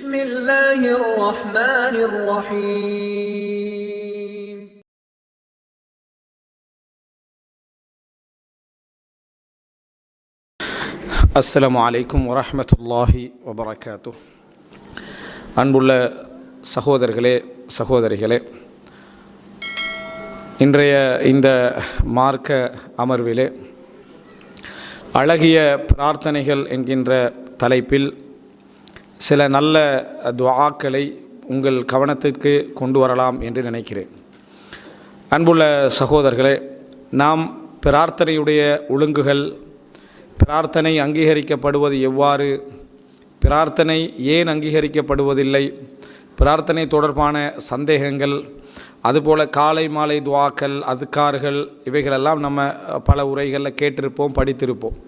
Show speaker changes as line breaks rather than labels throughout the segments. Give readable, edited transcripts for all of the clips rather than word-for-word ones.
بسم الله الرحمن الرحيم
அஸ்ஸலாமு அலைக்கும் வரஹ்மத்துல்லாஹி வபரகாத்துஹ். அன்புள்ள சகோதரர்களே சகோதரிகளே, இன்றைய இந்த மார்க்க அமர்விலே அழகிய பிரார்த்தனைகள் என்கின்ற தலைப்பில் சில நல்ல துஆக்களை உங்கள் கவனத்திற்கு கொண்டு வரலாம் என்று நினைக்கிறேன். அன்புள்ள சகோதரர்களே, நாம் பிரார்த்தனையுடைய ஒழுங்குகள், பிரார்த்தனை அங்கீகரிக்கப்படுவது எவ்வாறு, பிரார்த்தனை ஏன் அங்கீகரிக்கப்படுவதில்லை, பிரார்த்தனை தொடர்பான சந்தேகங்கள், அதுபோல் காலை மாலை துஆக்கள், அதுக்கார்கள், இவைகளெல்லாம் நம்ம பல உரைகளில் கேட்டிருப்போம், படித்திருப்போம்.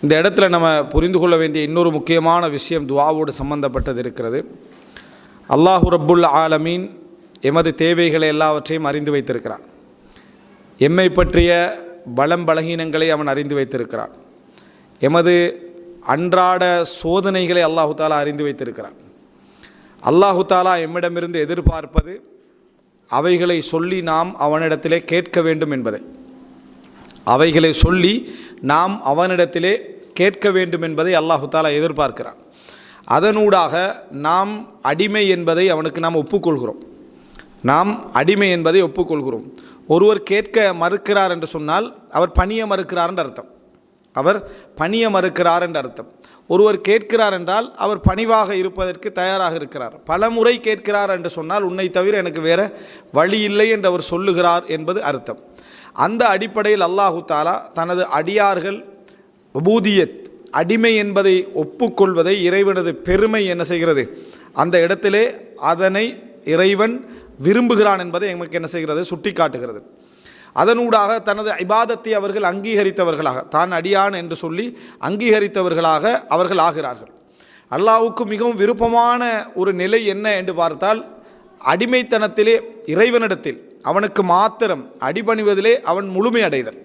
இந்த இடத்துல நம்ம புரிந்து கொள்ள வேண்டிய இன்னொரு முக்கியமான விஷயம் துஆவோடு சம்பந்தப்பட்டது இருக்கிறது. அல்லாஹு ரப்புல் ஆலமீன் எமது தேவைகளை எல்லாவற்றையும் அறிந்து வைத்திருக்கிறான். எம்மை பற்றிய பலம் பலகீனங்களை அவன் அறிந்து வைத்திருக்கிறான். எமது அன்றாட சோதனைகளை அல்லாஹு தாலா அறிந்து வைத்திருக்கிறான். அல்லாஹு தாலா எம்மிடமிருந்து எதிர்பார்ப்பது அவைகளை சொல்லி நாம் அவனிடத்திலே கேட்க வேண்டும் என்பதை, அவைகளை சொல்லி நாம் அவனிடத்திலே கேட்க வேண்டும் என்பதை அல்லாஹு தாலா எதிர்பார்க்கிறான். அதனூடாக நாம் அடிமை என்பதை அவனுக்கு நாம் ஒப்புக்கொள்கிறோம். நாம் அடிமை என்பதை ஒப்புக்கொள்கிறோம். ஒருவர் கேட்க மறுக்கிறார் என்று சொன்னால் அவர் பணிய மறுக்கிறார் என்று அர்த்தம். அவர் பணிய மறுக்கிறார் என்று அர்த்தம். ஒருவர் கேட்கிறார் என்றால் அவர் பணிவாக இருப்பதற்கு தயாராக இருக்கிறார். பல முறை கேட்கிறார் என்று சொன்னால் உன்னை தவிர எனக்கு வேறு வழி இல்லை என்று அவர் சொல்லுகிறார் என்பது அர்த்தம். அந்த அடிப்படையில் அல்லாஹு தாலா தனது அடியார்கள் உபூதியத், அடிமை என்பதை ஒப்புக்கொள்வதை இறைவனது பெருமை என்ன செய்கிறது, அந்த இடத்திலே அதனை இறைவன் விரும்புகிறான் என்பதை எங்களுக்கு என்ன செய்கிறது, சுட்டி காட்டுகிறது. அதனூடாக தனது இபாதத்தை அவர்கள் அங்கீகரித்தவர்களாக, தான் அடியான் என்று சொல்லி அங்கீகரித்தவர்களாக அவர்கள் ஆகிறார்கள். அல்லாஹ்வுக்கு மிகவும் விருப்பமான ஒரு நிலை என்ன என்று பார்த்தால், அடிமைத்தனத்திலே இறைவனிடத்தில் அவனுக்கு மாத்திரம் அடிபணிவதிலே அவன் முழுமை அடைதல்.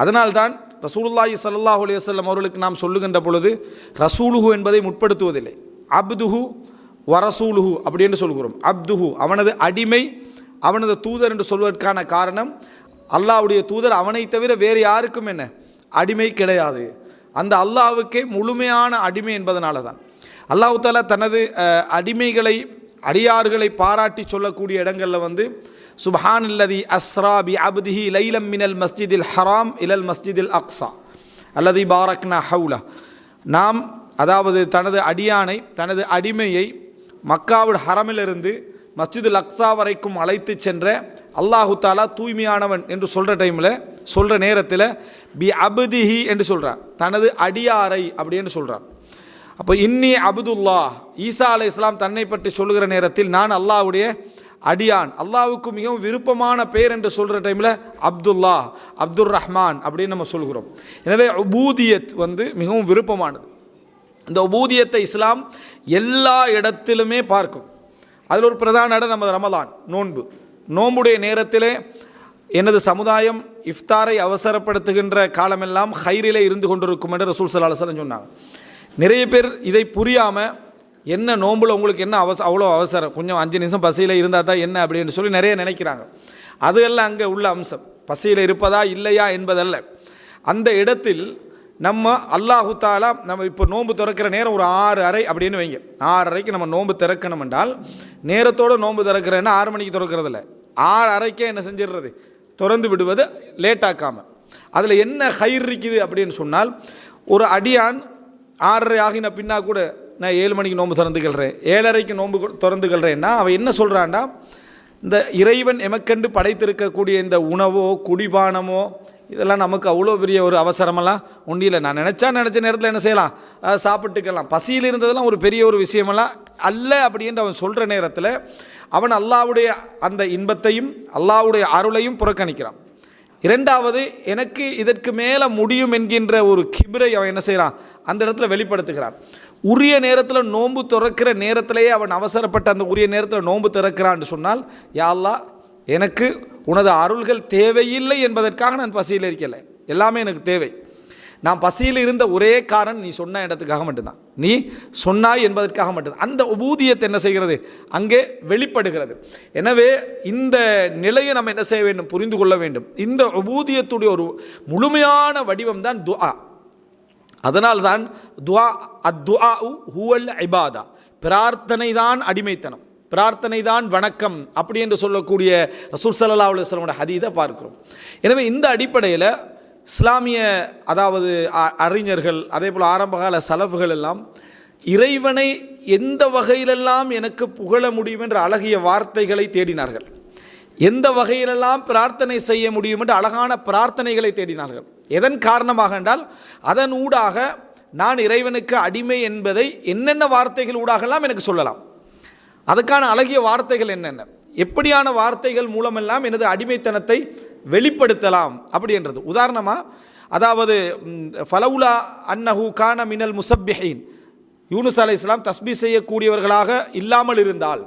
அதனால்தான் ரசூலுல்லாஹி ஸல்லல்லாஹு அலைஹி வஸல்லம் அவர்களுக்கு நாம் சொல்லுகின்ற பொழுது ரசூலுஹு என்பதை முற்படுத்துவதில்லை, அப்துஹு வரசூலுஹு அப்படி என்று சொல்கிறோம். அப்துஹு அவனது அடிமை, அவனது தூதர் என்று சொல்வதற்கான காரணம், அல்லாஹ்வுடைய தூதர் அவனை தவிர வேறு யாருக்கும் என்ன அடிமை கிடையாது. அந்த அல்லாஹ்வுக்கே முழுமையான அடிமை என்பதனால தான் அல்லாஹ் தஆலா தனது அடிமைகளை, அடியார்களை பாராட்டி சொல்லக்கூடிய இடங்களில் சுப்ஹானல்லதி அஸ்ரா பி அப்திஹி லைலம் மினல் மஸ்ஜிதில் ஹராம் இலல் மஸ்ஜிதில் அக்ஸா அல்லதி பாரக்னா ஹவுலா. நாம் அதாவது தனது அடியானை, தனது அடிமையை மக்காவுடைய ஹரமிலிருந்து மஸ்ஜிதுல் அக்ஸா வரைக்கும் அழைத்து சென்ற அல்லாஹு தாலா தூய்மையானவன் என்று சொல்கிற நேரத்தில் பி அப்திஹி என்று சொல்கிறான், தனது அடியாரை அப்படின்னு சொல்கிறான். அப்போ இன்னி அப்துல்லா, ஈசா அலைஹிஸ்ஸலாம் தன்னை பற்றி சொல்லுகிற நேரத்தில் நான் அல்லாஹ்வுடைய அடியான், அல்லாஹ்வுக்கு மிகவும் விருப்பமான பேர் என்று சொல்கிற டைமில் அப்துல்லா, அப்துர் ரஹ்மான் அப்படின்னு நம்ம சொல்கிறோம். எனவே உபூதியத் மிகவும் விருப்பமானது. இந்த உபூதியத்தை இஸ்லாம் எல்லா இடத்திலுமே பார்க்கும். அதில் ஒரு பிரதான இடம் நமது ரமலான் நோன்பு. நோன்புடைய நேரத்திலே எனது சமுதாயம் இஃப்தாரை அவசரப்படுத்துகின்ற காலமெல்லாம் ஹைரிலே இருந்து கொண்டிருக்கும் என்று ரசூல் ஸல்லல்லாஹு அலைஹி வஸல்லம் சொன்னாங்க. நிறைய பேர் இதை புரியாமல், என்ன நோம்பில் உங்களுக்கு என்ன அவ்வளோ அவசரம், கொஞ்சம் 5 நிமிஷம் பசியில் இருந்தால் தான் என்ன அப்படின்னு சொல்லி நிறைய நினைக்கிறாங்க. அதுவெல்லாம் அங்கே உள்ள அம்சம். பசியில் இருப்பதா இல்லையா என்பதல்ல. அந்த இடத்தில் நம்ம அல்லாஹு தாலா, நம்ம இப்போ நோன்பு திறக்கிற நேரம் ஒரு 6:30 அப்படின்னு வைங்க. 6:30க்கு நம்ம நோன்பு திறக்கணும் என்றால், நேரத்தோடு நோன்பு திறக்கிறேன்னா 6 மணிக்கு திறக்கிறதில்ல, 6:30க்கே என்ன செஞ்சிடுறது, திறந்து விடுவது லேட்டாக்காமல். அதில் என்ன ஹைர் இருக்குது அப்படின்னு சொன்னால், ஒரு அடியான் 6:30 ஆகின பின்னா கூட நான் 7 மணிக்கு நோன்பு திறந்துக்கல்றேன், 7:30க்கு நோன்பு திறந்துக்கல்றேன்னா அவன் என்ன சொல்கிறான்டா, இந்த இறைவன் எமக்கண்டு படைத்திருக்கக்கூடிய இந்த உணவோ குடிபானமோ இதெல்லாம் நமக்கு அவ்வளோ பெரிய ஒரு அவசரமெல்லாம் ஒன்றியில், நான் நினச்ச நேரத்தில் என்ன செய்யலாம், சாப்பிட்டுக்கலாம், பசியில் இருந்ததெல்லாம் ஒரு பெரிய ஒரு விஷயமெல்லாம் அல்ல அப்படின்னு அவன் சொல்கிற நேரத்தில் அவன் அல்லாஹ்வுடைய அந்த இன்பத்தையும் அல்லாஹ்வுடைய அருளையும் புறக்கணிக்கிறான். இரண்டாவது, எனக்கு இதற்கு மேலே முடியும் என்கின்ற ஒரு கிபிரை அவன் என்ன செய்கிறான், அந்த இடத்துல வெளிப்படுத்துகிறான். உரிய நேரத்தில் நோன்பு திறக்கிற நேரத்திலேயே அவன் அவசரப்பட்ட அந்த உரிய நேரத்தில் நோன்பு திறக்கிறான்னு சொன்னால், யா அல்லாஹ் எனக்கு உனது அருள்கள் தேவையில்லை என்பதற்காக நான் பசியில் இருக்கலை, எல்லாமே எனக்கு தேவை. நான் பசியில் இருந்த ஒரே காரணம் நீ சொன்ன இடத்துக்காக மட்டும்தான், நீ சொன்னாய் என்பதற்காக மட்டும்தான். அந்த உபூதியத்தை என்ன செய்கிறது, அங்கே வெளிப்படுகிறது. எனவே இந்த நிலையை நம்ம என்ன செய்ய வேண்டும், புரிந்து கொள்ள வேண்டும். இந்த உபூதியத்துடைய ஒரு முழுமையான வடிவம் தான் துஆ. அதனால்தான் துஆ அத்துஆ ஹுவல் இபாதா, பிரார்த்தனை தான் அடிமைத்தனம், பிரார்த்தனை தான் வணக்கம் அப்படி என்று சொல்லக்கூடிய ரசூல் ஸல்லல்லாஹு அலைஹி வஸல்லம் ஹதீஸை பார்க்கிறோம். எனவே இந்த அடிப்படையில் இஸ்லாமிய அதாவது அறிஞர்கள் அதே போல் ஆரம்பகால சலஃபுகள் எல்லாம் இறைவனை எந்த வகையிலெல்லாம் எனக்கு புகழ முடியும் என்ற அழகிய வார்த்தைகளை தேடினார்கள், எந்த வகையிலெல்லாம் பிரார்த்தனை செய்ய முடியும் என்று அழகான பிரார்த்தனைகளை தேடினார்கள். எதன் காரணமாக என்றால் அதன் ஊடாக நான் இறைவனுக்கு அடிமை என்பதை என்னென்ன வார்த்தைகள் ஊடாகலாம் எனக்கு சொல்லலாம், அதுக்கான அழகிய வார்த்தைகள் என்னென்ன, எப்படியான வார்த்தைகள் மூலமெல்லாம் எனது அடிமைத்தனத்தை வெளிப்படுத்தலாம் அப்படி என்றது. உதாரணமாக அதாவது ஃபலவுலா அன்னஹு கான மினல் முஸப்பிஹீன், யூனுஸ் அலைஹிஸ்ஸலாம் தஸ்பீ செய்யக்கூடியவர்களாக இல்லாமல் இருந்தால்,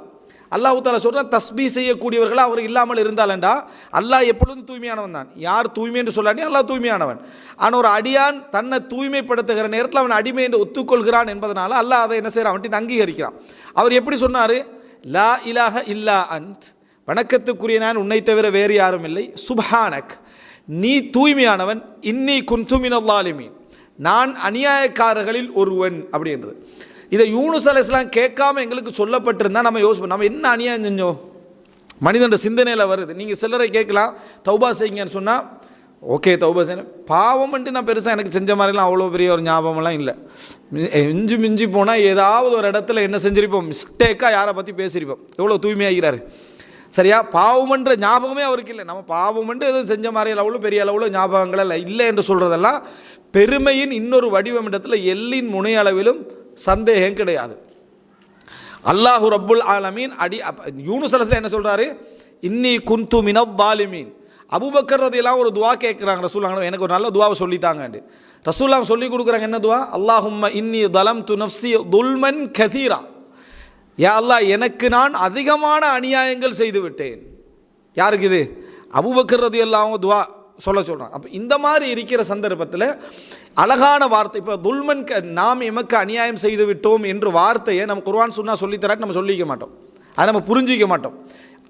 அல்லாஹ் தஆலா சொல்கிறான் தஸ்பீ செய்யக்கூடியவர்களாக அவர் இல்லாமல் இருந்தால் என்றா அல்லாஹ் எப்பொழுதும் தூய்மையானவன் தான். யார் தூய்மை என்று சொல்லாட்டி அல்லாஹ் தூய்மையானவன். ஆனால் ஒரு அடியான் தன்னை தூய்மைப்படுத்துகிற நேரத்தில் அவன் அடிமை என்று ஒத்துக்கொள்கிறான் என்பதனால அல்லாஹ் அதை என்ன செய்கிறான், அவன் அங்கீகரிக்கிறான். அவர் எப்படி சொன்னார், லா இலாஹ இல்லா அன்த், வணக்கத்துக்குரிய நான் உன்னை தவிர வேறு யாரும் இல்லை, சுப்ஹானக் நீ தூய்மையானவன், இன்னி குன்து மினல் ஸாலிமீன் நான் அநியாயக்காரர்களில் ஒருவன் அப்படின்றது. இதை யூனுஸ் அலைஹிஸ்ஸலாம் கேட்காம எங்களுக்கு சொல்லப்பட்டிருந்தால் நம்ம யோசிப்போம், நம்ம என்ன அநியாயம் செஞ்சோம், மனிதன் சிந்தனையில் வருது. நீங்கள் சிலரை கேட்கலாம் தௌபா செய்யுங்கன்னு சொன்னால் ஓகே தௌபா செய்யணும், பாவம் வந்துட்டு நான் பெருசாக எனக்கு செஞ்ச மாதிரிலாம் அவ்வளோ பெரிய ஒரு ஞாபகம்லாம் இல்லை. மிஞ்சி போனால் ஏதாவது ஒரு இடத்துல என்ன செஞ்சிருப்போம், மிஸ்டேக்காக யாரை பற்றி பேசியிருப்போம், எவ்வளோ தூய்மையாகிறாரு சரியா, பாவம்ன்ற ஞாபகமே அவருக்கு இல்லை. நம்ம பாவம்ன்ட்டு எதுவும் செஞ்ச மாதிரி அவ்வளோ பெரிய அளவில் ஞாபகங்கள் இல்லை என்று சொல்கிறதெல்லாம் பெருமையின் இன்னொரு வடிவம் இடத்துல எல்லின் முனை அளவிலும் சந்தேகம் கிடையாது. அல்லாஹு ரப்புல் ஆலமீன் யூனுஸ் அலைஹிஸ்ஸலாம் என்ன சொல்கிறாரு, இன்னி குன்து மினல் ஸாலிமீன். அபூபக்கர் ரலியல்லாஹு ஒரு துவா கேட்குறாங்க ரசூலுல்லாஹ், எனக்கு ஒரு நல்ல துவாவை சொல்லித்தாங்கண்டு. ரசூலுல்லாஹ் சொல்லி கொடுக்குறாங்க, என்ன துவா, அல்லாஹும்ம இன்னி ஸலம்து நஃப்ஸி ஸுல்மன் கஸீரா, யா அல்லாஹ் எனக்கு நான் அதிகமான அநியாயங்கள் செய்து விட்டேன். யாருக்கு இது, அபூபக்கர் ரலியல்லாஹு துவா சொல்கிறான். அப்போ இந்த மாதிரி இருக்கிற சந்தர்ப்பத்தில் அழகான வார்த்தை, இப்போ துல்மன் நாம் எமக்கு அநியாயம் செய்து விட்டோம் என்ற வார்த்தையை நம்ம குர்ஆன் சுன்னா சொல்லித்தராட்டு நம்ம சொல்லிக்க மாட்டோம், அதை நம்ம புரிஞ்சிக்க மாட்டோம்.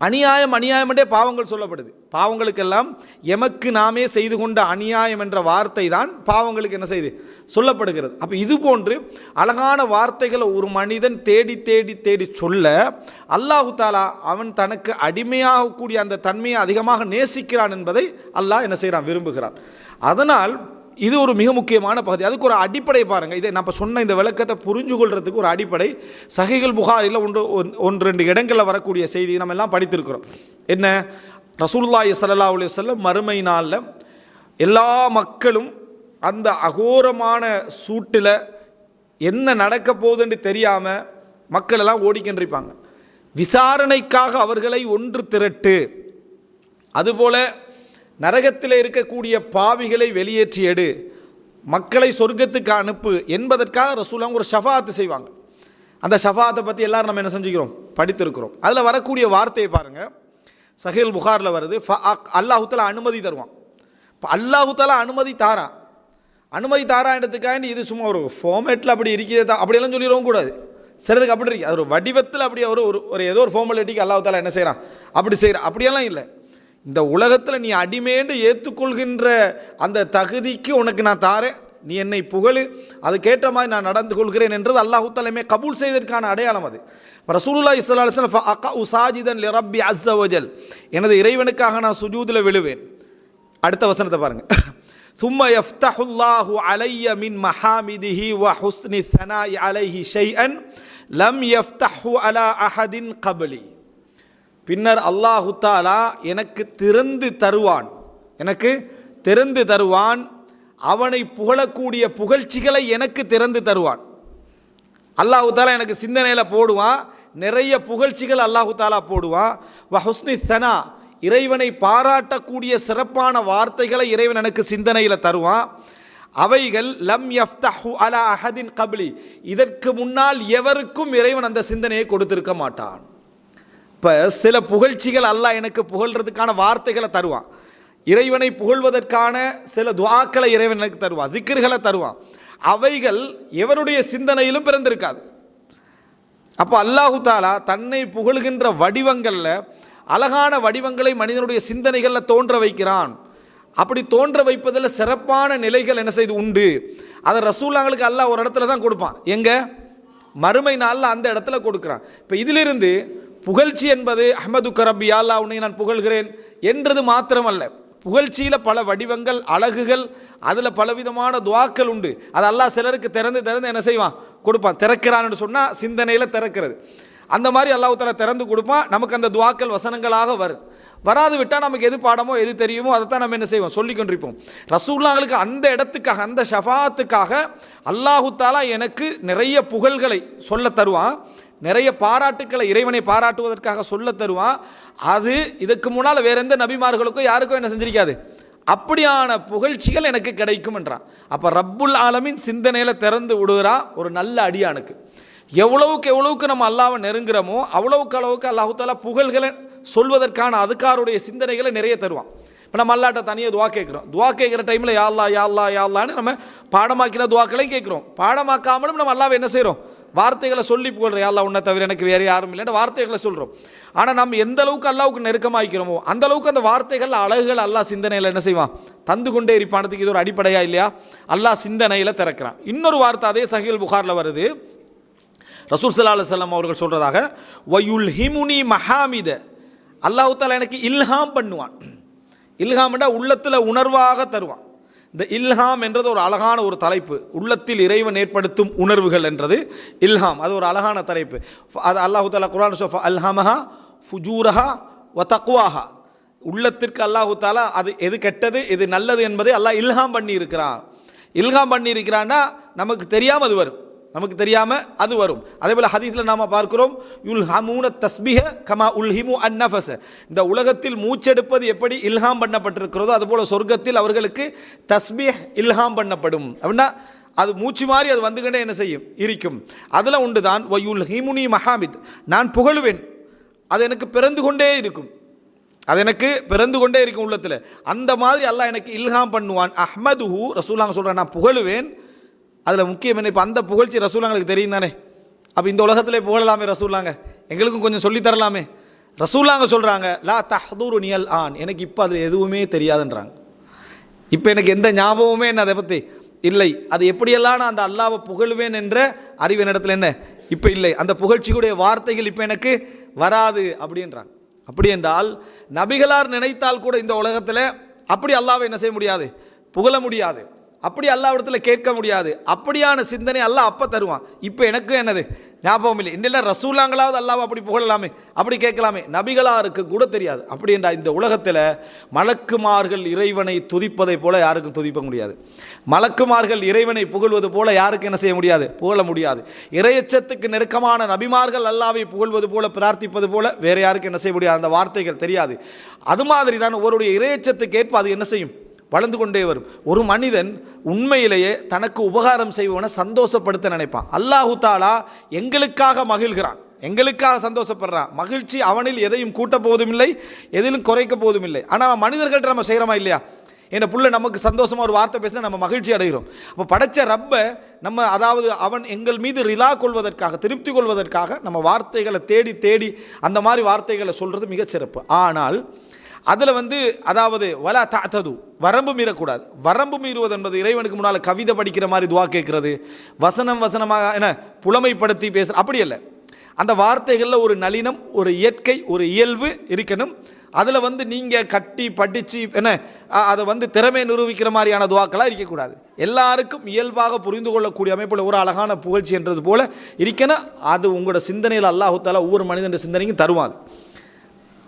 அநியாயம்ன்றே பாவங்கள் சொல்லப்படுது, பாவங்களுக்கெல்லாம் எமக்கு நாமே செய்து கொண்ட அநியாயம் என்ற வார்த்தை தான் பாவங்களுக்கு என்ன செய்து சொல்லப்படுகிறது. அப்போ இது போன்று அழகான வார்த்தைகளை ஒரு மனிதன் தேடி தேடி தேடி சொல்ல அல்லாஹு தாலா அவன் தனக்கு அடிமையாகக்கூடிய அந்த தன்மையை அதிகமாக நேசிக்கிறான் என்பதை அல்லாஹ் என்ன செய்கிறான், விரும்புகிறான். அதனால் இது ஒரு மிக முக்கியமான பகுதி. அதுக்கு ஒரு அடிப்படை பாருங்கள், இதை நம்ம சொன்ன இந்த விளக்கத்தை புரிஞ்சு கொள்றதுக்கு ஒரு அடிப்படை சஹீஹுல் புகாரியில் ஒன்று ரெண்டு இடங்களில் வரக்கூடிய செய்தி நம்ம எல்லாம் படித்திருக்கிறோம். என்ன, ரசூலுல்லாஹி ஸல்லல்லாஹு அலைஹி வஸல்லம் மறுமை நாளில் எல்லா மக்களும் அந்த அகோரமான சூட்டில் என்ன நடக்க போகுதுன்னு தெரியாமல் மக்கள் எல்லாம் ஓடிக்கின்றிருப்பாங்க. விசாரணைக்காக அவர்களை ஒன்று திரட்டு, அதுபோல் நரகத்தில் இருக்கக்கூடிய பாவிகளை வெளியேற்றி எடு, மக்களை சொர்க்கத்துக்கு அனுப்பு என்பதற்காக ரசூலுல்லாஹ் ஒரு ஷஃபாஅத் செய்வாங்க. அந்த ஷஃபாஅத்தை பற்றி எல்லாரும் நம்ம என்ன செஞ்சுக்கிறோம், படித்திருக்கிறோம். அதில் வரக்கூடிய வார்த்தையை பாருங்கள், சஹீஹுல் புகாரில் வருது, அல்லாஹு தஆலா அனுமதி தருவான். இப்போ அல்லாஹு தஆலா அனுமதி தாரான்றதுக்காக இது சும்மா ஒரு ஃபார்மேட்டில் அப்படி இருக்கிறது அப்படியெல்லாம் சொல்லிடவும் கூடாது. சிலருக்கு அப்படி இருக்கு, அது ஒரு வடிவத்தில் அப்படி ஒரு ஏதோ ஒரு ஃபார்மாலிட்டிக்கு அல்லாஹு தஆலா என்ன செய்கிறான், அப்படி செய்கிறான். அப்படியெல்லாம் இல்லை, இந்த உலகத்தில் நீ அடிமேண்டு ஏற்றுக்கொள்கின்ற அந்த தகுதிக்கு உனக்கு நான் தாரேன், நீ என்னை புகழு, அதுக்கேற்ற மாதிரி நான் நடந்து கொள்கிறேன் என்றது அல்லாஹு தஆலா கபூல் செய்ததற்கான அடையாளம். அது ரசூலுல்லாஹி ஸல்லல்லாஹு அலைஹி வஸல்லம் ஃபஅகஉ சாஜிதன் லிரப்பி அஸ்ஸ வஜல், எனது இறைவனுக்காக நான் சுஜூதில் விழுவேன். அடுத்த வசனத்தை பாருங்க, ثم يفتح الله علي من محامده وحسن الثناء عليه شيئا لم يفتحه على أحد قبلي. பின்னர் அல்லாஹு தஆலா எனக்கு திறந்து தருவான், அவனை புகழக்கூடிய புகழ்ச்சிகளை எனக்கு திறந்து தருவான். அல்லாஹு தஆலா எனக்கு சிந்தனையில் போடுவான், நிறைய புகழ்ச்சிகள் அல்லாஹு தஆலா போடுவான். வ ஹுஸ்னி ஸனா, இறைவனை பாராட்டக்கூடிய சிறப்பான வார்த்தைகளை இறைவன் எனக்கு சிந்தனையில் தருவான். அவைகள் லம் யஃப்தஹு அலா அஹதின் கப்லி, இதற்கு முன்னால் எவருக்கும் இறைவன் அந்த சிந்தனையை கொடுத்திருக்க மாட்டான். இப்போ சில புகழ்ச்சிகள் அல்லாஹ் எனக்கு புகழ்றதுக்கான வார்த்தைகளை தருவான். இறைவனை புகழ்வதற்கான சில துஆக்களை இறைவன் எனக்கு தருவான், திக்ர்களை தருவான். அவைகள் எவருடைய சிந்தனையிலும் பிறந்திருக்காது. அப்போ அல்லாஹு தாலா தன்னை புகழ்கின்ற வடிவங்களில் அழகான வடிவங்களை மனிதனுடைய சிந்தனைகளில் தோன்ற வைக்கிறான். அப்படி தோன்ற வைப்பதில் சிறப்பான நிலைகள் என்ன செய்து உண்டு. அதை ரசூலுல்லாஹ்களுக்கு அல்லாஹ் ஒரு இடத்துல தான் கொடுப்பான். எங்கே? மறுமை நாளில் அந்த இடத்துல கொடுக்குறான். இப்போ இதிலிருந்து புகழ்ச்சி என்பது அஹ்மது கரப்பி அல்லா உன்னை நான் புகழ்கிறேன் என்றது மாத்திரமல்ல. புகழ்ச்சியில் பல வடிவங்கள், அழகுகள், அதில் பலவிதமான துவாக்கள் உண்டு. அது அல்லாஹ் சிலருக்கு திறந்து என்ன செய்வான்? கொடுப்பான். திறக்கிறான்னு சொன்னால் சிந்தனையில் திறக்கிறது. அந்த மாதிரி அல்லாஹ் தஆலா திறந்து கொடுப்பான். நமக்கு அந்த துவாக்கள் வசனங்களாக வரும். வராது விட்டால் நமக்கு எது பாடமோ எது தெரியுமோ அதை தான் நம்ம என்ன செய்வோம்? சொல்லி கொண்டிருப்போம். ரசூலுல்லாஹ்களுக்கு அந்த இடத்துக்காக, அந்த ஷஃபாத்துக்காக அல்லாஹு தஆலா எனக்கு நிறைய புகழ்களை சொல்ல தருவான், நிறைய பாராட்டுக்களை இறைவனை பாராட்டுவதற்காக சொல்ல தருவான். அது இதுக்கு முன்னால் வேற எந்த நபிமார்களுக்கும் யாருக்கும் என்ன செஞ்சிருக்காது. அப்படியான புகழ்ச்சிகள் எனக்கு கிடைக்கும் என்றான். அப்போ ரப்புல் ஆலமீன் சிந்தனையில் திறந்து விடுகிறா ஒரு நல்ல அடியானுக்கு. எவ்வளவுக்கு நம்ம அல்லாஹ்வை நெருங்குறோமோ அவ்வளவுக்கு அல்லாஹு தஆலா புகழ்களை சொல்வதற்கான அதுக்காருடைய சிந்தனைகளை நிறைய தருவான். இப்போ நம்ம அல்லாட்ட தனியாக துவா கேட்குறோம். துவா கேட்குற டைமில் யா அல்லாஹ் யா அல்லாஹ் யா அல்லாஹ்னு நம்ம பாடமாக்கின துவாக்களையும் கேட்குறோம். பாடமாக்காமலும் நம்ம அல்லாஹ்வை என்ன செய்கிறோம்? வார்த்தைகளை சொல்லி புகழ்றோம். யா அல்லாஹ் உன்னை தவிர எனக்கு வேறு யாரும் இல்லைன்னு வார்த்தைகளை சொல்கிறோம். ஆனால் நம்ம எந்த அளவுக்கு அல்லாஹ்வுக்கு நெருக்கமாக்கிறோமோ அந்த அளவுக்கு அந்த வார்த்தைகள், அழகுகள் அல்லாஹ் சிந்தனையில் என்ன செய்வான்? தந்து கொண்டே இருப்பானதுக்கு இது ஒரு அடிப்படையா இல்லையா? அல்லாஹ் சிந்தனையில் திறக்கிறான். இன்னொரு வார்த்தை அதே சஹீஹுல் புகாரில் வருது. ரசூல் ஸல்லல்லாஹு அலைஹி வஸல்லம் அவர்கள் சொல்கிறதாக வயுல்ஹிமுனி மஹாமித, அல்லாஹ் தஆலா எனக்கு இல்ஹாம் பண்ணுவான். இல்ஹாம்னா உள்ளத்தில் உணர்வாக தருவான். இந்த இல்ஹாம் என்றது ஒரு அழகான ஒரு தலைப்பு. உள்ளத்தில் இறைவன் ஏற்படுத்தும் உணர்வுகள் என்றது இல்ஹாம். அது ஒரு அழகான தலைப்பு. அது அல்லாஹ் தஆலா குர்ஆன் சொல்ஃப அல்ஹமஹா ஃபுஜூரஹா வ தக்வாஹா, உள்ளத்திற்கு அல்லாஹ் தஆலா அது எது கெட்டது எது நல்லது என்பதை அல்லாஹ் இல்ஹாம் பண்ணி இருக்கிறான். இல்ஹாம் பண்ணி இருக்கிறான்னா நமக்கு தெரியாமல் அது வரும், நமக்கு தெரியாமல் அது வரும். அதே போல் ஹதீஸில் நாம் பார்க்கிறோம் யுல்ஹமூன தஸ்பீஹ கமா உல்ஹிமு அன்னஃபஸ, இந்த உலகத்தில் மூச்செடுப்பது எப்படி இல்ஹாம் பண்ணப்பட்டிருக்கிறதோ அதுபோல் சொர்க்கத்தில் அவர்களுக்கு தஸ்பீஹ் இல்ஹாம் பண்ணப்படும். அப்படின்னா அது மூச்சு மாதிரி அது வந்துக்கிட்டே என்ன செய்யும்? இருக்கும். அதில் உண்டு தான் வயுல்ஹிமுனி மஹாமித், நான் புகழுவேன், அது எனக்கு பிறந்து கொண்டே இருக்கும், அது எனக்கு பிறந்து கொண்டே இருக்கும் உள்ளத்தில். அந்த மாதிரி அல்லாஹ் எனக்கு இல்ஹாம் பண்ணுவான். அஹ்மதுஹு, ரசூலுல்லாஹ் சொல்கிறேன் நான் புகழுவேன். அதில் முக்கியம் என்ன? இப்போ அந்த புகழ்ச்சி ரசூலுல்லாஹ்களுக்கு தெரியும் தானே. அப்போ இந்த உலகத்திலே புகழலாமே ரசூலுல்லாஹ், எங்களுக்கும் கொஞ்சம் சொல்லித்தரலாமே. ரசூலுல்லாஹ் சொல்கிறாங்க லா தஹ்துருனியல் ஆன், எனக்கு இப்போ அதில் எதுவுமே தெரியாதுன்றாங்க. இப்போ எனக்கு எந்த ஞாபகமுமே என்ன அதை பற்றி இல்லை. அது எப்படியெல்லாம் நான் அந்த அல்லாஹ்வை புகழ்வேன் என்ற அறிவு என்னிடத்தில் என்ன இப்போ இல்லை. அந்த புகழ்ச்சியுடைய வார்த்தைகள் இப்போ எனக்கு வராது அப்படின்றாங்க. அப்படி என்றால் நபிகளார் நினைத்தால் கூட இந்த உலகத்தில் அப்படி அல்லாஹ்வை என்ன செய்ய முடியாது? புகழ முடியாது. அப்படி அல்லாஹ்விடத்தில் கேட்க முடியாது. அப்படியான சிந்தனை அல்லாஹ் அப்போ தருவான். இப்போ எனக்கு என்னது ஞாபகம் இல்லை. இன்னெல்லாம் ரசூலுல்லாஹ்களாவது அல்லாஹ் அப்படி புகழலாமே, அப்படி கேட்கலாமே. நபிகளாருக்கு கூட தெரியாது. அப்படி என்றால் இந்த உலகத்தில் மலக்குமார்கள் இறைவனை துதிப்பதை போல யாருக்கும் துதிப்ப முடியாது. மலக்குமார்கள் இறைவனை புகழ்வது போல யாருக்கு என்ன செய்ய முடியாது? புகழ முடியாது. இறையச்சத்துக்கு நெருக்கமான நபிமார்கள் அல்லாஹ்வை புகழ்வது போல, பிரார்த்திப்பது போல வேறு யாருக்கு என்ன செய்ய முடியாது? அந்த வார்த்தைகள் தெரியாது. அது மாதிரி தான் ஒருவருடைய இறையச்சத்துக்கு ஏற்ப அது என்ன செய்யும்? வளர்ந்து கொண்டே வரும். ஒரு மனிதன் உண்மையிலேயே தனக்கு உபகாரம் செய்வனை சந்தோஷப்படுத்த நினைப்பான். அல்லாஹு தஆலா எங்களுக்காக மகிழ்கிறான், எங்களுக்காக சந்தோஷப்படுறான். மகிழ்ச்சி அவனில் எதையும் கூட்ட போவதும் இல்லை, எதிலும் குறைக்க போவதும் இல்லை. ஆனால் மனிதர்கள்ட்ட நம்ம செய்கிறோமா இல்லையா? என் புள்ள நமக்கு சந்தோஷமாக ஒரு வார்த்தை பேசினா நம்ம மகிழ்ச்சி அடைகிறோம். அப்போ படைச்ச ரப்பை நம்ம, அதாவது அவன் எங்கள் மீது ரிலா கொள்வதற்காக, திருப்தி கொள்வதற்காக நம்ம வார்த்தைகளை தேடி தேடி அந்த மாதிரி வார்த்தைகளை சொல்கிறது மிகச்சிறப்பு. ஆனால் அதில் அதாவது வலா தஅதது, வரம்பு மீறக்கூடாது. வரம்பு மீறுவது என்பது இறைவனுக்கு முன்னால் கவிதை படிக்கிற மாதிரி துவா கேட்கறது, வசனமாக என்ன புலமைப்படுத்தி பேசுகிற அப்படி இல்லை. அந்த வார்த்தைகளில் ஒரு நளினம், ஒரு இயற்கை, ஒரு இயல்பு இருக்கணும். அதில் நீங்கள் கட்டி படித்து என்ன அதை திறமை நிரூபிக்கிற மாதிரியான துவாக்களாக இருக்கக்கூடாது. எல்லாருக்கும் இயல்பாக புரிந்து கொள்ளக்கூடிய அமைப்பில் ஒரு அழகான புகழ்ச்சி என்றது போல் இருக்கணும். அது உங்களோட சிந்தனையில் அல்லாஹ் தஆலா ஒவ்வொரு மனிதன் சிந்தனைக்கும் தருவாங்க.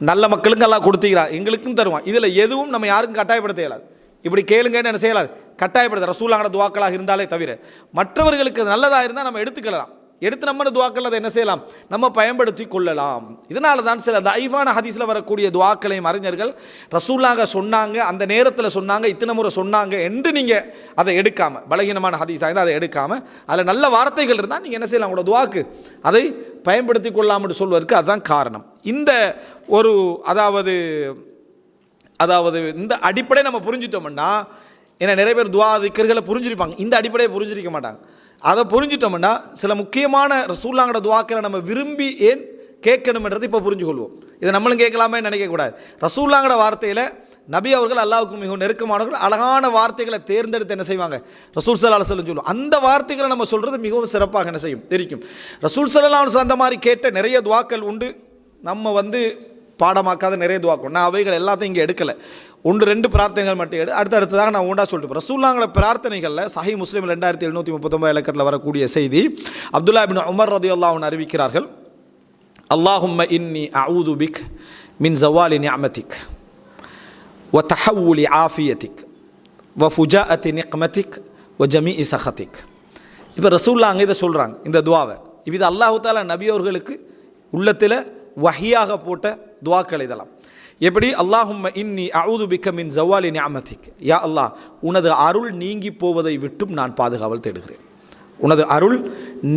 நல்ல மக்களுக்கும் எல்லாம் கொடுத்துக்கிறான், எங்களுக்கும் தருவான். இதில் எதுவும் நம்ம யாருக்கும் கட்டாயப்படுத்த இயலாது. இப்படி கேளுங்கன்னு என்ன செய்யலாது? கட்டாயப்படுத்த ரசூலுல்லாஹ்வோட துவாக்களாக இருந்தாலே தவிர மற்றவர்களுக்கு அது நல்லதாக இருந்தால் நம்ம எடுத்துக்கலாம். எடுத்து நம்ம துவாக்கள் அதை என்ன செய்யலாம்? நம்ம பயன்படுத்தி கொள்ளலாம். இதனால தான் சில தைஃபான ஹதீஸில் வரக்கூடிய துவாக்களையும் அறிஞர்கள் ரசூலுல்லாஹ் சொன்னாங்க, அந்த நேரத்தில் சொன்னாங்க, இத்தனை முறை சொன்னாங்க என்று நீங்கள் அதை எடுக்காமல், பலகீனமான ஹதீஸாக இருந்தால் அதை எடுக்காமல் அதில் நல்ல வார்த்தைகள் இருந்தால் நீங்கள் என்ன செய்யலாம்? உங்களோட துவாக்கு அதை பயன்படுத்தி கொள்ளாமல் சொல்வதற்கு அதுதான் காரணம். இந்த ஒரு, அதாவது அதாவது இந்த அடிப்படை நம்ம புரிஞ்சிட்டோம்னா, ஏன்னா நிறைய பேர் துஆ திக்ர்களை புரிஞ்சிருப்பாங்க, இந்த அடிப்படையை புரிஞ்சிருக்க மாட்டாங்க. அதை புரிஞ்சிட்டோம்னா சில முக்கியமான ரசூலுல்லாஹ்வோட துஆக்களை நம்ம விரும்பி ஏன் கேட்கணும்ன்றது இப்போ புரிஞ்சுக்கொள்வோம். இதை நம்மளும் கேட்கலாமே நினைக்கக்கூடாது. ரசூலுல்லாஹ்வோட வார்த்தையில் நபி அவர்கள் அல்லாஹ்வுக்கு மிகவும் நெருக்கமானவர்கள், அழகான வார்த்தைகளை தேர்ந்தெடுத்து என்ன செய்வாங்க, ரசூல் ஸல்லல்லாஹு அலைஹி வஸல்லம் சொல்லுவோம். அந்த வார்த்தைகளை நம்ம சொல்கிறது மிகவும் சிறப்பாக என்ன செய்யும் தெரியும். ரசூல் ஸல்லல்லாஹு அலைஹி வஸல்லம் அந்த மாதிரி கேட்ட நிறைய துஆக்கள் உண்டு. நம்ம பாடமாக்காத நிறைய துஆக்கள், நான் அவைகள் எல்லாத்தையும் இங்கே எடுக்கலை, 1-2 பிரார்த்தனைகள் மட்டும் அடுத்ததாக நான் ஒன்றா சொல்லிட்டு ரசூலுல்லாஹ்வோட பிரார்த்தனைகளில் சஹீஹ் முஸ்லிம் 2739 இலக்கத்தில் வரக்கூடிய செய்தி, அப்துல்லா இப்னு உமர் ரலியல்லாஹு அன்ஹு அறிவிக்கிறார்கள், அல்லாஹும்ம இன்னி அஊது பிக் மின் ஸவாலி நிஅமதிக் வ தஹவ்வுலி ஆஃபியதிக் வ ஃபுஜாஅத்தி நிக்மதிக் வ ஜமீஇ சஹதிக். இப்போ ரசூலுல்லாஹ் அங்கே இதை சொல்கிறாங்க, இந்த துஆவை. இது அல்லாஹ் தஆலா நபி அவர்களுக்கு உள்ளத்தில் வஹியாக போட்ட துஆக்கள் இதெல்லாம். எப்படி? அல்லாஹும்ம இன்னி அஊது பிக்க மின் ஸவாலி நிஅமதிக், யா அல்லாஹ் உனது அருள் நீங்கி போவதை விட்டும் நான் பாதுகாவல் தேடுகிறேன். உனது அருள்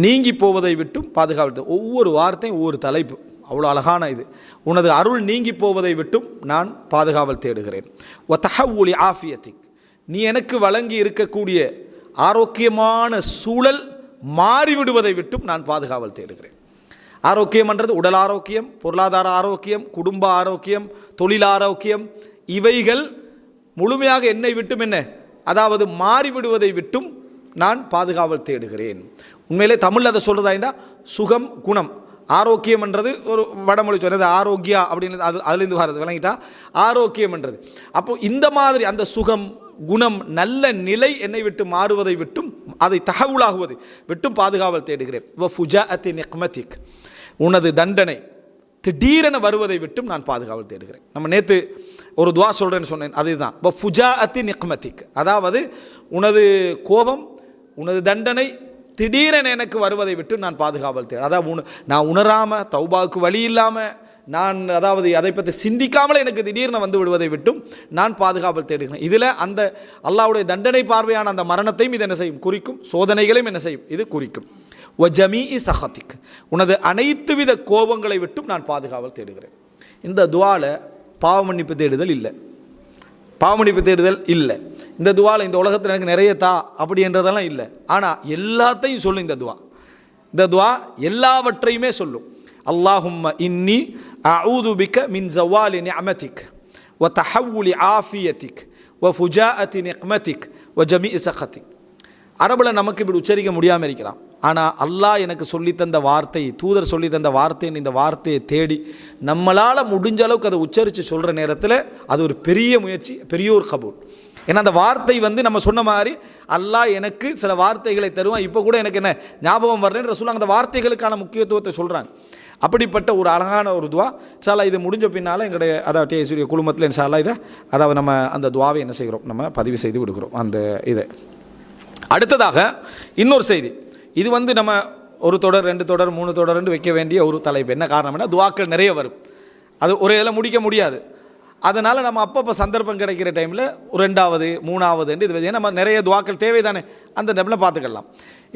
நீங்கி போவதை விட்டும் பாதுகாவல். ஒவ்வொரு வார்த்தையும் ஒவ்வொரு தலைப்பு, அவ்வளோ அழகான இது. உனது அருள் நீங்கி போவதை விட்டும் நான் பாதுகாவல் தேடுகிறேன். வ தஹவ்வுலி ஆஃபியதிக், நீ எனக்கு வழங்கி இருக்கக்கூடிய ஆரோக்கியமான சூழல் மாறிவிடுவதை விட்டும் நான் பாதுகாவல் தேடுகிறேன். ஆரோக்கியம்ன்றது உடல் ஆரோக்கியம், பொருளாதார ஆரோக்கியம், குடும்ப ஆரோக்கியம், தொழில் ஆரோக்கியம், இவைகள் முழுமையாக என்னை விட்டும் அதாவது மாறிவிடுவதை விட்டும் நான் பாதுகாவல் தேடுகிறேன். உண்மையிலே தமிழில் அதை சொல்கிறதா இருந்தால் சுகம் குணம். ஆரோக்கியம்ன்றது ஒரு வடமொழி சொன்னது, ஆரோக்கியா அப்படின்னு அதுலேருந்து வர்றது விளங்கிட்டா ஆரோக்கியம்ன்றது. அப்போது இந்த மாதிரி அந்த சுகம் குணம் நல்ல நிலை என்னை விட்டு மாறுவதை விட்டும், அதை தகவலாகுவது விட்டும் பாதுகாவல் தேடுகிறேன். வ ஃபுஜாஅத்தி நிக்மதிக், உனது தண்டனை திடீரென வருவதை விட்டும் நான் பாதுகாவல் தேடுகிறேன். நம்ம நேற்று ஒரு துஆ சொல்கிறேன்னு சொன்னேன், அதுதான் வ ஃபுஜாஅத்தி நிக்மதிக், அதாவது உனது கோபம் உனது தண்டனை திடீரென எனக்கு வருவதை விட்டு நான் பாதுகாவல் தேடு. அதாவது நான் உணராமல் தௌபாவுக்கு வழி இல்லாமல் நான் அதாவது அதை பற்றி சிந்திக்காமல் எனக்கு திடீர்னு வந்து விடுவதை விட்டும் நான் பாதுகாவல் தேடுகிறேன். இதில் அந்த அல்லாஹ்வுடைய தண்டனை பார்வையான அந்த மரணத்தையும் இது என்ன செய்யும் குறிக்கும், சோதனைகளையும் என்ன செய்யும் இது குறிக்கும். வ ஜமீஇ சஹதிக், உனது அனைத்து வித கோபங்களை விட்டும் நான் பாதுகாவல் தேடுகிறேன். இந்த துஆல பாவ மன்னிப்பு தேடுதல் இல்லை, பாவமன்னிப்பு தேடுதல் இல்லை. இந்த துஆல இந்த உலகத்தில் எனக்கு நிறைய தா அப்படின்றதெல்லாம் இல்லை. ஆனால் எல்லாத்தையும் சொல்லும் இந்த துஆ. இந்த துஆ எல்லாவற்றையுமே சொல்லும். அல்லாஹும்ம இன்னி அஊது பிக்க மின் ஸவாலி நிஅமதிக் வ தஹவ்வுலி ஆஃபியதிக் வ ஃபுஜாஅத்தி நிக்மதிக் வ ஜமீஇ சஹதிக். அரபில் நமக்கு இப்படி உச்சரிக்க முடியாமல் இருக்கலாம். ஆனால் அல்லாஹ் எனக்கு சொல்லித்தந்த வார்த்தை, தூதர் சொல்லித்தந்த வார்த்தைன்னு இந்த வார்த்தையை தேடி நம்மளால் முடிஞ்ச அளவுக்கு அதை உச்சரித்து சொல்கிற நேரத்தில் அது ஒரு பெரிய முயற்சி, பெரிய ஒரு கபூல். ஏன்னா அந்த வார்த்தை நம்ம சொன்ன மாதிரி அல்லாஹ் எனக்கு சில வார்த்தைகளை தருவான். இப்போ கூட எனக்கு என்ன ஞாபகம் வரலன்னு ரசூலுல்லாஹ் அந்த வார்த்தைகளுக்கான முக்கியத்துவத்தை சொல்கிறாங்க. அப்படிப்பட்ட ஒரு அழகான ஒரு துஆ. இன்ஷா அல்லாஹ் இது முடிஞ்ச பின்னால் எங்களுடைய அதாவது டிஎஸ்யூ குழுமத்தில் இன்ஷா அல்லாஹ் இதை அதாவது நம்ம அந்த துஆவை என்ன செய்கிறோம், நம்ம பதிவு செய்து விடுகிறோம் அந்த இதை. அடுத்ததாக இன்னொரு செய்தி, இது நம்ம ஒரு தொடர் 2 தொடர் 3 தொடர்ந்து வைக்க வேண்டிய ஒரு தலைப்பு. என்ன காரணம்னா துஆக்கள் நிறைய வரும், அது ஒரு இதில் முடிக்க முடியாது. அதனால் நம்ம அப்பப்போ சந்தர்ப்பம் கிடைக்கிற டைமில் ஒரு 2வது 3வது இது நம்ம நிறைய துஆக்கள் தேவை தானே, அந்த டைமில் பார்த்துக்கலாம்.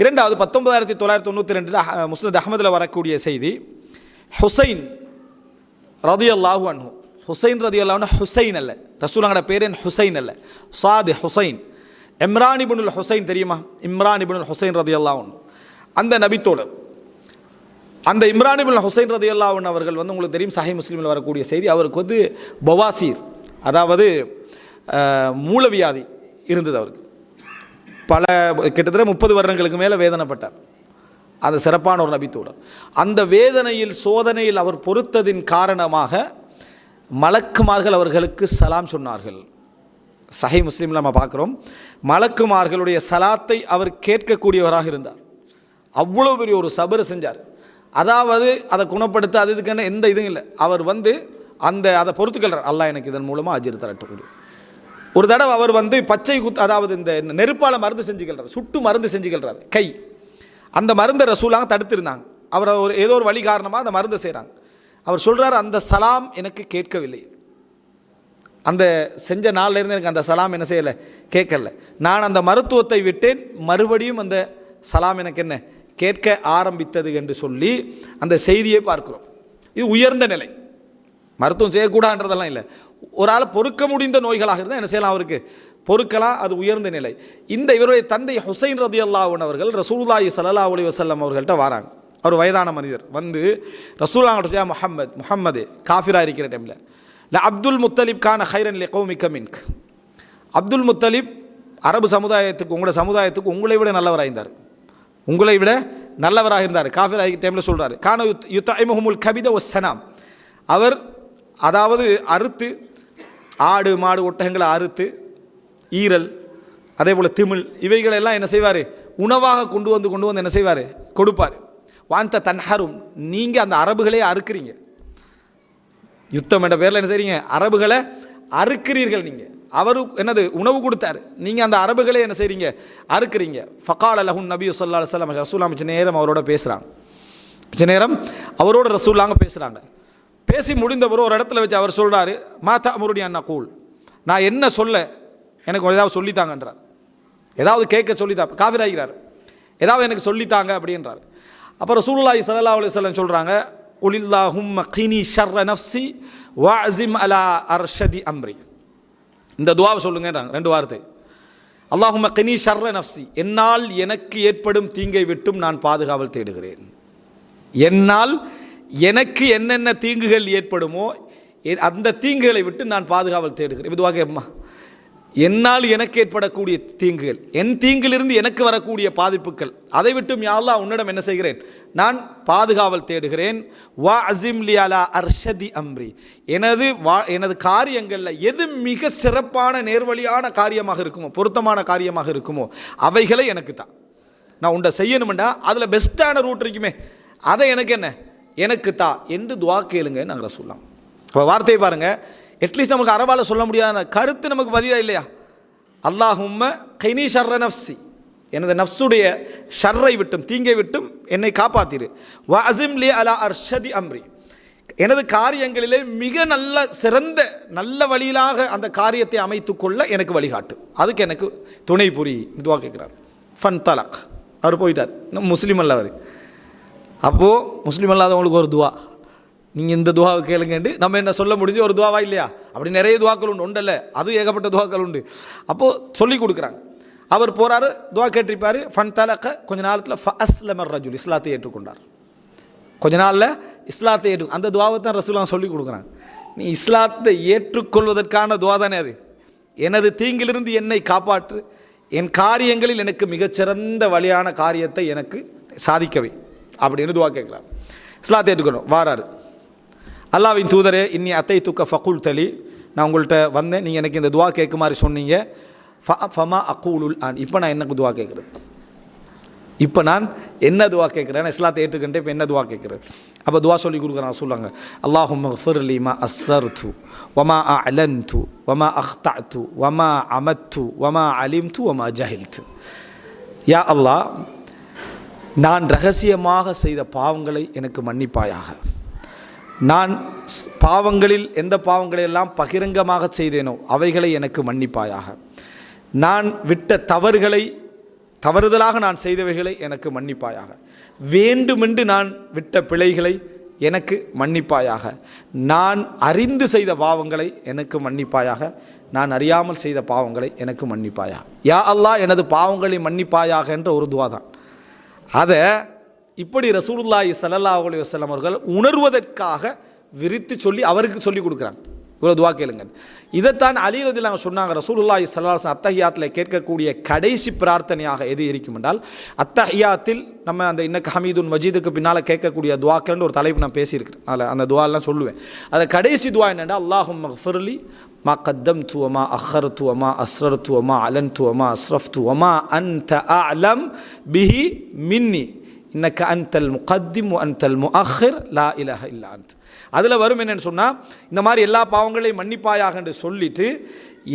2வது 1992 முஸ்னத் அஹ்மதில் வரக்கூடிய செய்தி, ஹுசைன் ரலியல்லாஹு அன்ஹு, ஹுசைன் ரலியல்லாஹு அன்ஹு, ஹுசைன் அல்ல, ரசூலுல்லாஹ்வோட பேர் ஹுசைன் அல்ல, சாது ஹுசைன். இம்ரான் இப்னுல் ஹுசைன் தெரியுமா? இம்ரான் இப்னுல் ஹுசைன் ரலியல்லாஹு அன்ஹு அந்த நபித்தோழர். அந்த இம்ரான் இப்னுல் ஹுசைன் ரலியல்லாஹு அன்ஹு அவர்கள் உங்களுக்கு தெரியும், சஹீஹ் முஸ்லிமில் வரக்கூடிய செய்தி. அவருக்கு பவாசீர், அதாவது மூலவியாதி இருந்தது. அவருக்கு கிட்டத்தட்ட 30 வருடங்களுக்கு மேலே வேதனைப்பட்டார். அது சிறப்பான ஒரு நபித்தோழர். அந்த வேதனையில் சோதனையில் அவர் பொறுத்ததின் காரணமாக மலக்குமார்கள் அவர்களுக்கு சலாம் சொன்னார்கள். சஹீஹ் முஸ்லிமில் நம்ம பார்க்குறோம், மலக்குமார்களுடைய சலாத்தை அவர் கேட்கக்கூடியவராக இருந்தார். அவ்வளோ பெரிய ஒரு சபர் செஞ்சார். அதாவது அதை குணப்படுத்த அது இதுக்கான எந்த இதுவும் இல்லை. அவர் அதை பொறுத்துக்கிறார், அல்லாஹ் எனக்கு இதன் மூலமாக அஜிர் தரட்டக்கூடிய. ஒரு தடவை அவர் பச்சை அதாவது இந்த நெருப்பால் மருந்து செஞ்சுக்கிறார், சுட்டு மருந்து செஞ்சுக்கிறார் கை. அந்த மருந்தை ரசூலாக தடுத்திருந்தாங்க. அவர் ஏதோ ஒரு வழி காரணமாக அந்த மருந்தை செய்கிறாங்க. அவர் சொல்கிறார், அந்த சலாம் எனக்கு கேட்கவில்லை. அந்த செஞ்ச நாளிலிருந்து எனக்கு அந்த சலாம் என்ன செய்யலை, கேட்கல. நான் அந்த மருத்துவத்தை விட்டேன், மறுபடியும் அந்த சலாம் எனக்கு என்ன கேட்க ஆரம்பித்தது என்று சொல்லி அந்த செய்தியை பார்க்கிறோம். இது உயர்ந்த நிலை. மருத்துவம் செய்யக்கூடாதுன்றதெல்லாம் இல்லை, ஒரு ஆள் பொறுக்க முடிந்த நோய்களாக இருந்தால் என்ன செய்யலாம், அவருக்கு பொறுக்கலாம், அது உயர்ந்த நிலை. இந்த இவருடைய தந்தை ஹுசைன் ரலியல்லாஹு அன்ஹு அவர்கள் ரசூலுல்லாஹி ஸல்லல்லாஹு அலைஹி வஸல்லம் அவர்கள்ட்ட வராங்க. அவர் வயதான மனிதர் வந்து ரசூலுல்லாஹி முஹம்மது காஃபிரா இருக்கிற டைமில் அப்துல் முத்தலிப் கான ஹைரன் லி கௌமிக மின்க், அப்துல் முத்தலிப் அரபு சமுதாயத்துக்கு உங்களோட சமுதாயத்துக்கு உங்களை விட நல்லவராக இருந்தார், உங்களை விட நல்லவராக இருந்தார். காஃபிரா டைமில் சொல்கிறார் கான யுத்இமுஹுமுல் கபித வஸ்ஸனாம், அவர் அதாவது அறுத்து ஆடு மாடு ஒட்டகங்களை அறுத்து ஈரல் அதே போல் திமிழ் இவைகளெல்லாம் என்ன செய்வார், உணவாக கொண்டு வந்து என்ன செய்வார், கொடுப்பார். வாந்த தன்ஹரும், நீங்கள் அந்த அரபுகளே அறுக்கிறீங்க, யுத்தம் என்ற பேரில் என்ன செய்றீங்க, அரபுகளை அறுக்கிறீர்கள். நீங்கள் அவர் என்னது உணவு கொடுத்தார், நீங்கள் அந்த அரபுகளே என்ன செய்கிறீங்க, அறுக்கிறீங்க. ஃபகால லஹுன் நபி ஸல்லல்லாஹு அலைஹி வஸல்லம், ரசூலுல்லாஹ் மிச்ச நேரம் அவரோட பேசுகிறாங்க, மிச்ச நேரம் அவரோட ரசூலுல்லாஹ் பேசுகிறாங்க. பேசி முடிந்தவரும் ஒரு இடத்துல வச்சு அவர் சொல்கிறாரு, மா தஅமுருனி அன் அகூல், நான் என்ன சொல்ல, எனக்கு ஏதாவது சொல்லித்தாங்கன்றார், ஏதாவது கேட்க சொல்லித்தாங்க. காஃபிராகிறார், ஏதாவது எனக்கு சொல்லித்தாங்க அப்படின்றார். அப்போ ரசூலுல்லாஹி ஸல்லல்லாஹு அலைஹி வஸல்லம் சொல்கிறாங்க, குலில்லாஹும்ம கினி ஷர்ர நஃப்ஸி வஅஸிம் அலா அர்ஷதி அம்ரி, இந்த துஆவை சொல்லுங்கன்றாங்க, 2 வார்த்தை. அல்லாஹும்ம கினி ஷர்ர நஃப்ஸி, என்னால் எனக்கு ஏற்படும் தீங்கை விட்டும் நான் பாதுகாவல் தேடுகிறேன். என்னால் எனக்கு என்னென்ன தீங்குகள் ஏற்படுமோ அந்த தீங்குகளை விட்டு நான் பாதுகாவல் தேடுகிறேன். இதுவாக அம்மா, என்னால் எனக்கு ஏற்படக்கூடிய தீங்குகள், என் தீங்கிலிருந்து எனக்கு வரக்கூடிய பாதிப்புகள், அதை விட்டும் யா அல்லாஹ் உன்னிடம் என்ன செய்கிறேன், நான் பாதுகாவல் தேடுகிறேன். வா அஸிம் லி அலா அர்ஷதி அம்ரி, எனது காரியங்களில் எது மிக சிறப்பான நேர்வழியான காரியமாக இருக்குமோ, பொருத்தமான காரியமாக இருக்குமோ அவைகளை எனக்கு தான். நான் உண்டை செய்யணுமெண்டா அதில் பெஸ்ட்டான ரூட் இருக்குமே, அதை எனக்கு என்ன, எனக்கு தா என்று துவா கேளுங்க நாங்கள் சொல்லலாம். இப்போ வார்த்தையை பாருங்கள், அட்லீஸ்ட் நமக்கு அரபால சொல்ல முடியாத கருத்து நமக்கு பதிலாக இல்லையா. அல்லாஹும்ம கைனி ஷர்ர நஃப்ஸி, எனது நஃப்ஸுடைய ஷர்ரை விட்டும் தீங்கை விட்டும் என்னை காப்பாத்திரு. வ அஸிம் லி அலா அர்ஷதி அம்ரி, எனது காரியங்களிலே மிக நல்ல சிறந்த நல்ல வழியிலாக அந்த காரியத்தை அமைத்துக்கொள்ள எனக்கு வழிகாட்டு, அதுக்கு எனக்கு துணை புரி துவா கேட்குறார். ஃபன் தலக், அவர் போயிட்டார், இன்னும் முஸ்லீம் அல்ல அவர். அப்போது முஸ்லீம் அல்லாதவங்களுக்கு ஒரு துவா, நீங்கள் இந்த துவாவை கேளுங்கண்டு நம்ம என்ன சொல்ல முடிஞ்சு ஒரு துவாவா இல்லையா, அப்படி நிறைய துவாக்கள் உண்டு, ஒன்றல்ல அது ஏகப்பட்ட துவாக்கள் உண்டு. அப்போது சொல்லி கொடுக்குறாங்க. அவர் போகிறாரு, துவா கேட்டிருப்பார். ஃபன் தலக்க, கொஞ்ச நாளத்தில் ஃப அஸ்லமர் ரஜுல், இஸ்லாத்தை ஏற்றுக்கொண்டார். கொஞ்ச நாளில் இஸ்லாத்தை அந்த துவாவை தான் ரசூலுல்லாஹ் சொல்லி கொடுக்குறாங்க. நீ இஸ்லாத்தை ஏற்றுக்கொள்வதற்கான துவா தானே அது. எனது தீங்கிலிருந்து என்னை காப்பாற்று, என் காரியங்களில் எனக்கு மிகச்சிறந்த வழியான காரியத்தை எனக்கு சாதிக்கவே அப்படின்னு துவா கேட்குறார். இஸ்லாத்தை ஏற்றுக்கணும். வாராரு, அல்லாஹ்வின் தூதரே இன்னி அத்தை துக்க ஃபகுல் தலி, நான் உங்கள்கிட்ட வந்தேன், நீங்கள் எனக்கு இந்த துவா கேட்குமாறு சொன்னீங்க. ஃபமா அக்கூலுல் ஆன், இப்போ நான் என்ன துவா கேட்குறது, இப்போ நான் என்ன துவா கேட்குறேன், இஸ்லாத்தை ஏற்றுக்கிட்டு இப்போ என்ன துவா கேட்குறது. அப்போ துவா சொல்லி கொடுக்குறாங்க. சொல்லுவாங்க, அல்லாஹும்ம ஃபிர்லி மா அஸ்ஸர்து வமா அலன்து வமா அக்தஅது வமா அமத்து வமா அலிம்து வமா ஜஹில்து. யா அல்லாஹ், நான் ரகசியமாக செய்த பாவங்களை எனக்கு மன்னிப்பாயாக, நான் பாவங்களில் எந்த பாவங்களை எல்லாம் பகிரங்கமாக செய்தேனோ அவைகளை எனக்கு மன்னிப்பாயாக, நான் விட்ட தவறுகளை தவறுதலாக நான் செய்தவைகளை எனக்கு மன்னிப்பாயாக, வேண்டுமென்று நான் விட்ட பிழைகளை எனக்கு மன்னிப்பாயாக, நான் அறிந்து செய்த பாவங்களை எனக்கு மன்னிப்பாயாக, நான் அறியாமல் செய்த பாவங்களை எனக்கு மன்னிப்பாயாக. யா அல்லாஹ், எனது பாவங்களை மன்னிப்பாயாக என்ற ஒரு துவா தான். அதை இப்படி ரசூலுல்லாஹி ஸல்லல்லாஹு அலைஹி வஸல்லம் அவர்கள் உணர்வதற்காக விரித்து சொல்லி அவருக்கு சொல்லி கொடுக்குறாங்க. இவ்வளோ துவா கேளுங்க. இதைத்தான் அலி ரலியல்லாஹு அன்ஹு சொன்னாங்க. ரசூலுல்லாஹி ஸல்லல்லாஹு அலைஹி வஸல்லம் அத்தஹியாத்தில் கேட்கக்கூடிய கடைசி பிரார்த்தனையாக எது இருக்கும் என்றால், அத்தஹியாத்தில் நம்ம அந்த இன்னக்க ஹமீதுன் மஜீதுக்கு பின்னால் கேட்கக்கூடிய துவாக்கள்னு ஒரு தலைப்பு நான் பேசியிருக்கிறேன். அதில் அந்த துவாலாம் சொல்லுவேன். அதில் கடைசி துவா என்னென்னா, அல்லாஹும்ம ஃபிர்லி மா கத்தம்து வமா அஹர்து வமா அஸ்ரர்து வமா அலன்து வமா அஸ்ரஃப்து வமா அன்த அஅலம் பிஹி மின்னி இன்னக்க அன்தல் முகத்திம் அன்தல் முஅஹிர் லா இலாஹ இல்லா அன்த். அதில் வரும் என்னென்னு சொன்னால், இந்த மாதிரி எல்லா பாவங்களையும் மன்னிப்பாயாக என்று சொல்லிட்டு,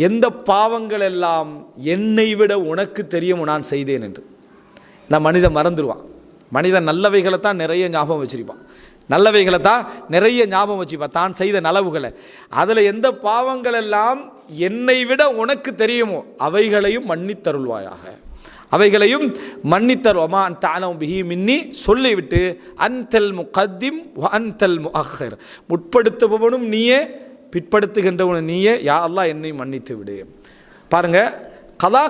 எந்த பாவங்கள் எல்லாம் என்னை விட உனக்கு தெரியும் நான் செய்தேன் என்று. நான் மனிதன் மறந்துடுவான். மனிதன் நல்லவைகளை தான் நிறைய ஞாபகம் வச்சிருப்பான், நல்லவைகளை தான் நிறைய ஞாபகம் வச்சுப்பான், தான் செய்த நலவுகளை. அதில் எந்த பாவங்கள் எல்லாம் என்னை விட உனக்கு தெரியுமோ அவைகளையும் மன்னித்தருள்வாயாக, அவைகளையும் மன்னித்தருவமா அன்தஅலம் பிஹி மின்னி சொல்லிவிட்டு, அன்தல் முகத்திம் வ அன்தல் முஅஹிர், முற்படுத்துபவனும் நீயே, பிற்படுத்துகின்றவன் நீயே, யா அல்லாஹ் என்னை மன்னித்து விடு. பாருங்கள், கதா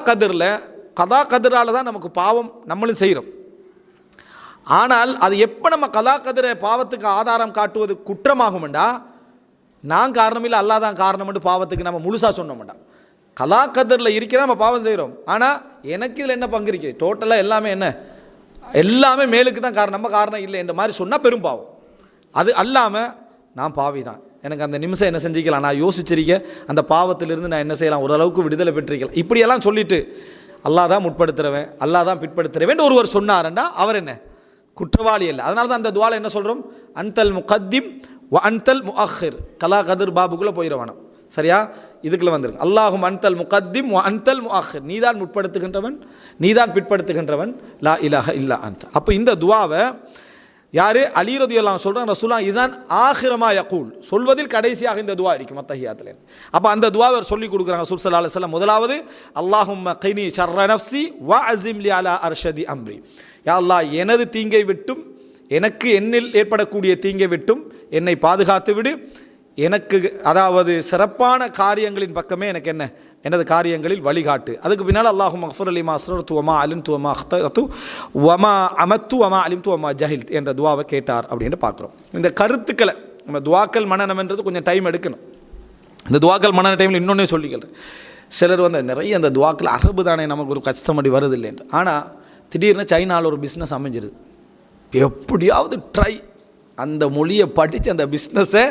கதிரால் தான் நமக்கு பாவம் நம்மளும் செய்கிறோம். ஆனால் அது எப்போ நம்ம கதா கதிரை பாவத்துக்கு ஆதாரம் காட்டுவது குற்றமாகும்டா, நான் காரணம் இல்லை அல்லாஹ் தான் காரணம்னு பாவத்துக்கு நம்ம முழுசாக சொன்னோம்டா. கதா கதிரில் இருக்கிற நம்ம பாவம் செய்கிறோம், ஆனால் எனக்கு இதில் என்ன பங்கு இருக்குது, டோட்டலாக எல்லாமே மேலுக்கு தான் காரணம், நம்ம காரணம் இல்லை என்ற மாதிரி சொன்னால் பெரும் பாவம். அது அல்லாமல் நான் பாவி தான், எனக்கு அந்த நிமிஷம் என்ன செஞ்சிக்கலாம், நான் யோசிச்சிருக்க அந்த பாவத்திலிருந்து நான் என்ன செய்யலாம், ஓரளவுக்கு விடுதலை பெற்றிருக்கலாம். இப்படியெல்லாம் சொல்லிவிட்டு அல்லாஹ் தான் முற்படுத்துகிறவன், அல்லாஹ் தான் பிற்படுத்துகிறவன் ஒருவர் சொன்னார்ண்டா அவர் என்ன குற்றவாளி இல்லை. அதனால தான் அந்த துவால என்ன சொல்கிறோம், அன்தல் முகத்திம் வ அன்தல் முஅஹிர். கலா கதிர் பாபுக்குள்ளே போயிடவானம், சரியா? இதுக்குள்ள வந்துருக்கு அல்லாஹும் அன்தல் முகத்திம் வ அன்தல் முஅஹிர். நீதான் முற்படுத்துகின்றவன், நீதான் பிற்படுத்துகின்றவன், லா இலாஹ இல்லா அன்த். அப்போ இந்த துவாவை யார் அலி ரலியல்லாஹு சொல்கிறான், ரசூலுல்லாஹ் இதுதான் ஆகிரமா யகூல், சொல்வதில் கடைசியாக இந்த துவா இருக்கும் அத்தஹியாத்தில். அப்போ அந்த துவாவை சொல்லி கொடுக்குறாங்க ரசூல் ஸல்லல்லாஹு அலைஹி வஸல்லம். முதலாவது அல்லாஹும்ம கைனி ஷர்ர நஃப்ஸி வ அஸிம்லி அலா அர்ஷதி அம்ரி. யா அல்லாஹ் எனது தீங்கை விட்டும், எனக்கு என்னில் ஏற்படக்கூடிய தீங்கை விட்டும் என்னை பாதுகாத்து விடு. எனக்கு அதாவது சிறப்பான காரியங்களின் பக்கமே எனக்கு என்ன எனது காரியங்களில் வழிகாட்டு. அதுக்கு பின்னால் அல்லாஹும் மஃபுர் அலி மாஸ்ரர் துவமா அலின் துவமா அஹ்தத்து வமா அமத்து வமா அலிம் துவமா ஜஹில் என்ற துவாவை கேட்டார் அப்படின்னு பார்க்குறோம். இந்த கருத்துக்களை நம்ம துவாக்கள் மனநம்ன்றது கொஞ்சம் டைம் எடுக்கணும். இந்த துவாக்கள் மனன டைமில் இன்னொன்னே சொல்லிக்கிறேன், சிலர் நிறைய அந்த துவாக்கள் அரபு தானே நமக்கு ஒரு கஷ்டமடி வருது இல்லைன்னு. ஆனால் திடீர்னு சைனாவில் ஒரு பிஸ்னஸ் அமைஞ்சிருது, எப்படியாவது ட்ரை அந்த மொழியை படித்து அந்த பிஸ்னஸை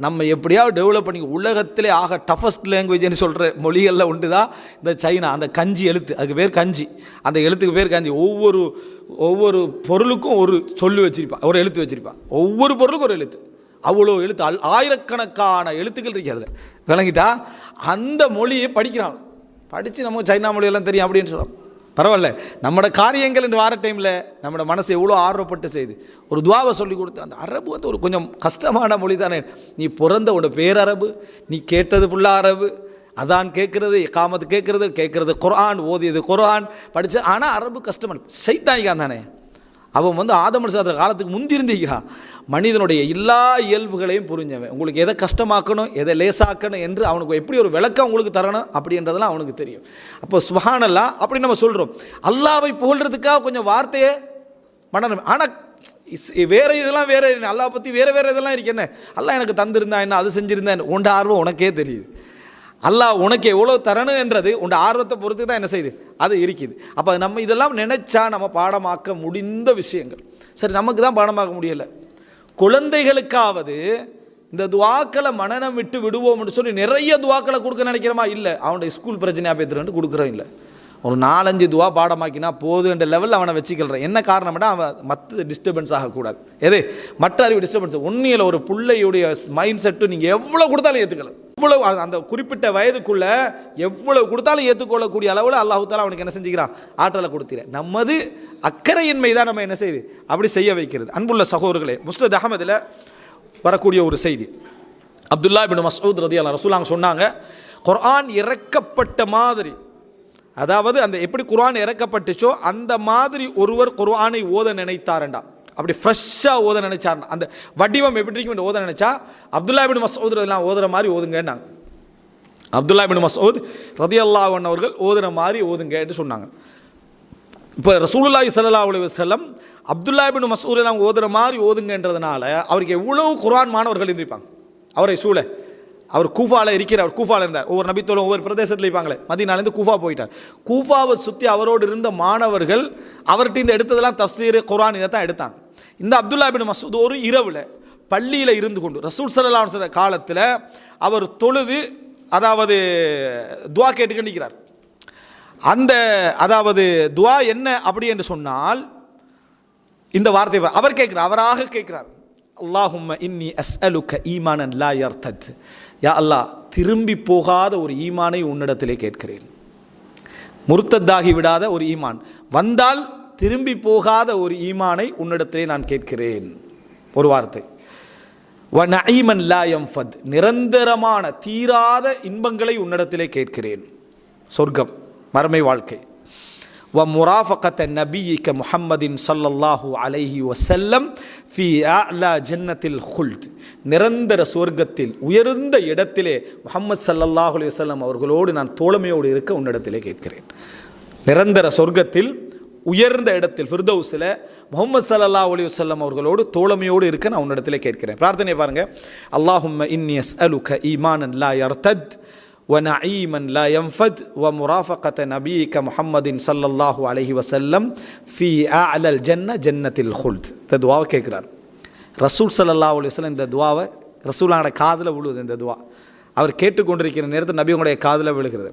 நம்ம எப்படியாவது டெவலப் பண்ணி, உலகத்திலே ஆக டஃபஸ்ட் லாங்குவேஜ்னு சொல்கிற மொழிகளில் உண்டு தான் இந்த சைனா. அந்த கஞ்சி எழுத்து, அதுக்கு பேர் கஞ்சி, அந்த எழுத்துக்கு பேர் கஞ்சி. ஒவ்வொரு பொருளுக்கும் ஒரு சொல்லு வச்சுருப்பான், ஒரு எழுத்து வச்சுருப்பான், ஒவ்வொரு பொருளுக்கும் ஒரு எழுத்து, அவ்வளோ எழுத்து, ஆயிரக்கணக்கான எழுத்துக்கள் இருக்குது அதில், விளங்கிட்டா? அந்த மொழியை படிக்கிறான், படித்து நமக்கு சைனா மொழியெல்லாம் தெரியும் அப்படின்னு சொல்கிறோம். பரவாயில்ல, நம்மளோட காரியங்கள் என்று வார டைமில் நம்மளோட மனசை எவ்வளோ ஆர்வப்பட்டு செய்து ஒரு துவாவை சொல்லி கொடுத்து. அந்த அரபு ஒரு கொஞ்சம் கஷ்டமான மொழி தானே. நீ பிறந்த உன்னோட பேரரபு, நீ கேட்டது ஃபுல்லா அரபு, அதான் கேட்குறது, இகாமத்து கேட்குறது குர்ஆன், ஓதியது குர்ஆன் படித்து. ஆனால் அரபு கஷ்டமான சைத்தானிக்கான் தானே. அவன் ஆதம் அலைஹிஸ்ஸலாம் காலத்துக்கு முந்திருந்திருக்கிறான், மனிதனுடைய எல்லா இயல்புகளையும் புரிஞ்சவன். உங்களுக்கு எதை கஷ்டமாக்கணும், எதை லேசாக்கணும் என்று அவனுக்கு எப்படி ஒரு விளக்கம் உங்களுக்கு தரணும் அப்படின்றதெல்லாம் அவனுக்கு தெரியும். அப்போ சுப்ஹானல்லாஹ் அப்படி நம்ம சொல்கிறோம். அல்லாஹ்வை புகழ்கிறதுக்காக கொஞ்சம் வார்த்தையே மனநம். ஆனால் வேறு இதெல்லாம் வேறு, அல்லாஹ் பற்றி வேறு இதெல்லாம் இருக்கு. என்ன அல்லாஹ் எனக்கு தந்திருந்தா என்ன, அது செஞ்சுருந்தேன், உண்ட ஆர்வம் உனக்கே தெரியுது. அல்லாஹ் உனக்கு எவ்வளோ தரணும் என்றது உண்ட ஆர்வத்தை பொறுத்து தான் என்ன செய்யுது, அது இருக்குது. அப்போ நம்ம இதெல்லாம் நினச்சா நம்ம பாடமாக்க முடிந்த விஷயங்கள். சரி, நமக்கு தான் பாடமாக்க முடியலை, குழந்தைகளுக்காவது இந்த துவாக்களை மனநம் விட்டு விடுவோம்னு சொல்லி நிறைய துவாக்களை கொடுக்க நினைக்கிறோமா? இல்லை, அவனுடைய ஸ்கூல் பிரச்சனையாக பேத்துறேன்ட்டு கொடுக்குறோம். இல்லை, ஒரு 4-5 துவா பாடமாக்கினா போதுன்ற லெவலில் அவனை வச்சுக்கிறேன். என்ன காரணம்னா அவன் மற்ற டிஸ்டர்பன்ஸ் ஆகக்கூடாது. எது மற்ற அறிவு டிஸ்டர்பன்ஸ் ஒன்றியில் ஒரு பிள்ளையுடைய மைண்ட் செட்டு நீங்கள் எவ்வளோ கொடுத்தாலும் ஏற்றுக்கலாம். எவ்வளவு அந்த குறிப்பிட்ட வயதுக்குள்ளே எவ்வளவு கொடுத்தாலும் ஏற்றுக்கொள்ளக்கூடிய அளவில் அல்லாஹ் தஆலா அவனுக்கு என்ன செஞ்சுக்கிறான், ஆற்றலை கொடுத்துறேன். நமது அக்கறையின்மை தான் நம்ம என்ன செய்யுது, அப்படி செய்ய வைக்கிறது. அன்புள்ள சகோதரர்களே, முஸ்னத் அஹ்மதில் வரக்கூடிய ஒரு செய்தி, அப்துல்லா இப்னு மஸ்ஊத் ரலியல்லாஹு அன்ஹு ரசூலுல்லாஹ் சொன்னாங்க, குர்ஆன் இறக்கப்பட்ட மாதிரி, அதாவது அந்த எப்படி குர்ஆன் இறக்கப்பட்டுச்சோ அந்த மாதிரி ஒருவர் குர்ஆனை ஓத நினைத்தாரண்டா, அப்படி ஃப்ரெஷ்ஷாக ஓத நினைச்சார். அந்த வடிவம் எப்படி இருக்கும் ஓத நினைச்சா அப்துல்லா இப்னு மஸ்ஊத் ரலியல்லாஹு ஓதுற மாதிரி ஓதுங்கன்னாங்க. அப்துல்லா இப்னு மஸ்ஊத் ரலியல்லாஹு அன்ஹு அவர்கள் ஓதுற மாதிரி ஓதுங்கன்னு சொன்னாங்க. இப்போ ரசூலுல்லாஹி ஸல்லல்லாஹு அலைஹி வஸல்லம் அப்துல்லா இப்னு மஸ்ஊத் எல்லாம் ஓதுற மாதிரி ஓதுங்கன்றதுனால அவருக்கு எவ்வளவு குர்ஆன் மாணவர்கள் இருந்திருப்பாங்க. அவரை சூழ அவர் கூஃபாவில் இருக்கிறார், கூஃபாவில் இருந்தார். ஒவ்வொரு நபித்தோலும் ஒவ்வொரு பிரதேசத்தில் இருப்பாங்களே, மதீனாலேருந்து கூஃபா போயிட்டார். கூஃபாவை சுற்றி அவரோடு இருந்த மாணவர்கள் அவர்கிட்ட இந்த எடுத்ததெல்லாம் தஃப்சீர் குர்ஆன் இதை தான் எடுத்தாங்க. இந்த அப்துல்லா இப்னு மஸ்ஊத் ஒரு இரவில் பள்ளியில் இருந்து கொண்டு ரசூல் ஸல்லல்லாஹு அலைஹி வஸல்லம் காலத்தில் அவர் தொழுது, அதாவது துவா கேட்டுக்கிட்டு இருக்கிறார். அந்த அதாவது துவா என்ன அப்படி என்று சொன்னால் இந்த வார்த்தை அவர் கேட்கிறார், அவராக கேட்கிறார், அல்லாஹும்ம இன்னி அஸ்அலுக ஈமானன் லா யர்தத். யா அல்லாஹ், திரும்பி போகாத ஒரு ஈமானை உன்னிடத்திலே கேட்கிறேன். முர்த்தத்தாகி விடாத ஒரு ஈமான், வந்தால் திரும்பி போகாத ஒரு ஈமானை உன்னிடத்திலே நான் கேட்கிறேன். ஒரு வார்த்தை. வ நஈமன் லா யன்ஃபத், நிரந்தரமான தீராத இன்பங்களை உன்னிடத்திலே கேட்கிறேன், சொர்க்கம் மறுமை வாழ்க்கை. வ முராஃபகத நபியிக முஹம்மதின் ஸல்லல்லாஹு அலைஹி வஸல்லம் ஃபீ அஅலா ஜன்னத்தில் ஹுல்த். நிரந்தர சொர்க்கத்தில் உயர்ந்த இடத்திலே முஹம்மது ஸல்லல்லாஹு அலைஹி வஸல்லம் அவர்களோடு நான் தோழமையோடு இருக்க உன்னிடத்திலே கேட்கிறேன். நிரந்தர சொர்க்கத்தில் உயர்ந்த இடத்தில் ஃபிர்தௌஸில் முஹம்மது ஸல்லல்லாஹு அலைஹி வஸல்லம் அவர்களோடு தோழமையோடு இருக்க நான் உன்னிடத்திலே கேட்கிறேன். பிரார்த்தனை பாருங்க. அல்லாஹும்ம இன்னி அஸ்அலுக ஈமானன் லா யர்தத் وَنَعِيمًا لَا يَنْفَدُ وَمُرَافَقَةَ نَبِيِّكَ مُحَمَّدٍ صلى الله عليه وسلم في أعلى الجنة جنة الخلد. இந்த துஆவை கேட்கிறார் ரசூல் ஸல்லல்லாஹு அலைஹி வஸல்லம். இந்த துஆவை ரசூலுடைய காதில் விழுது. இந்த துஆ அவர் கேட்டுக்கொண்டிருக்கிற நேரத்தில் நபியுடைய காதில் விழுகிறது.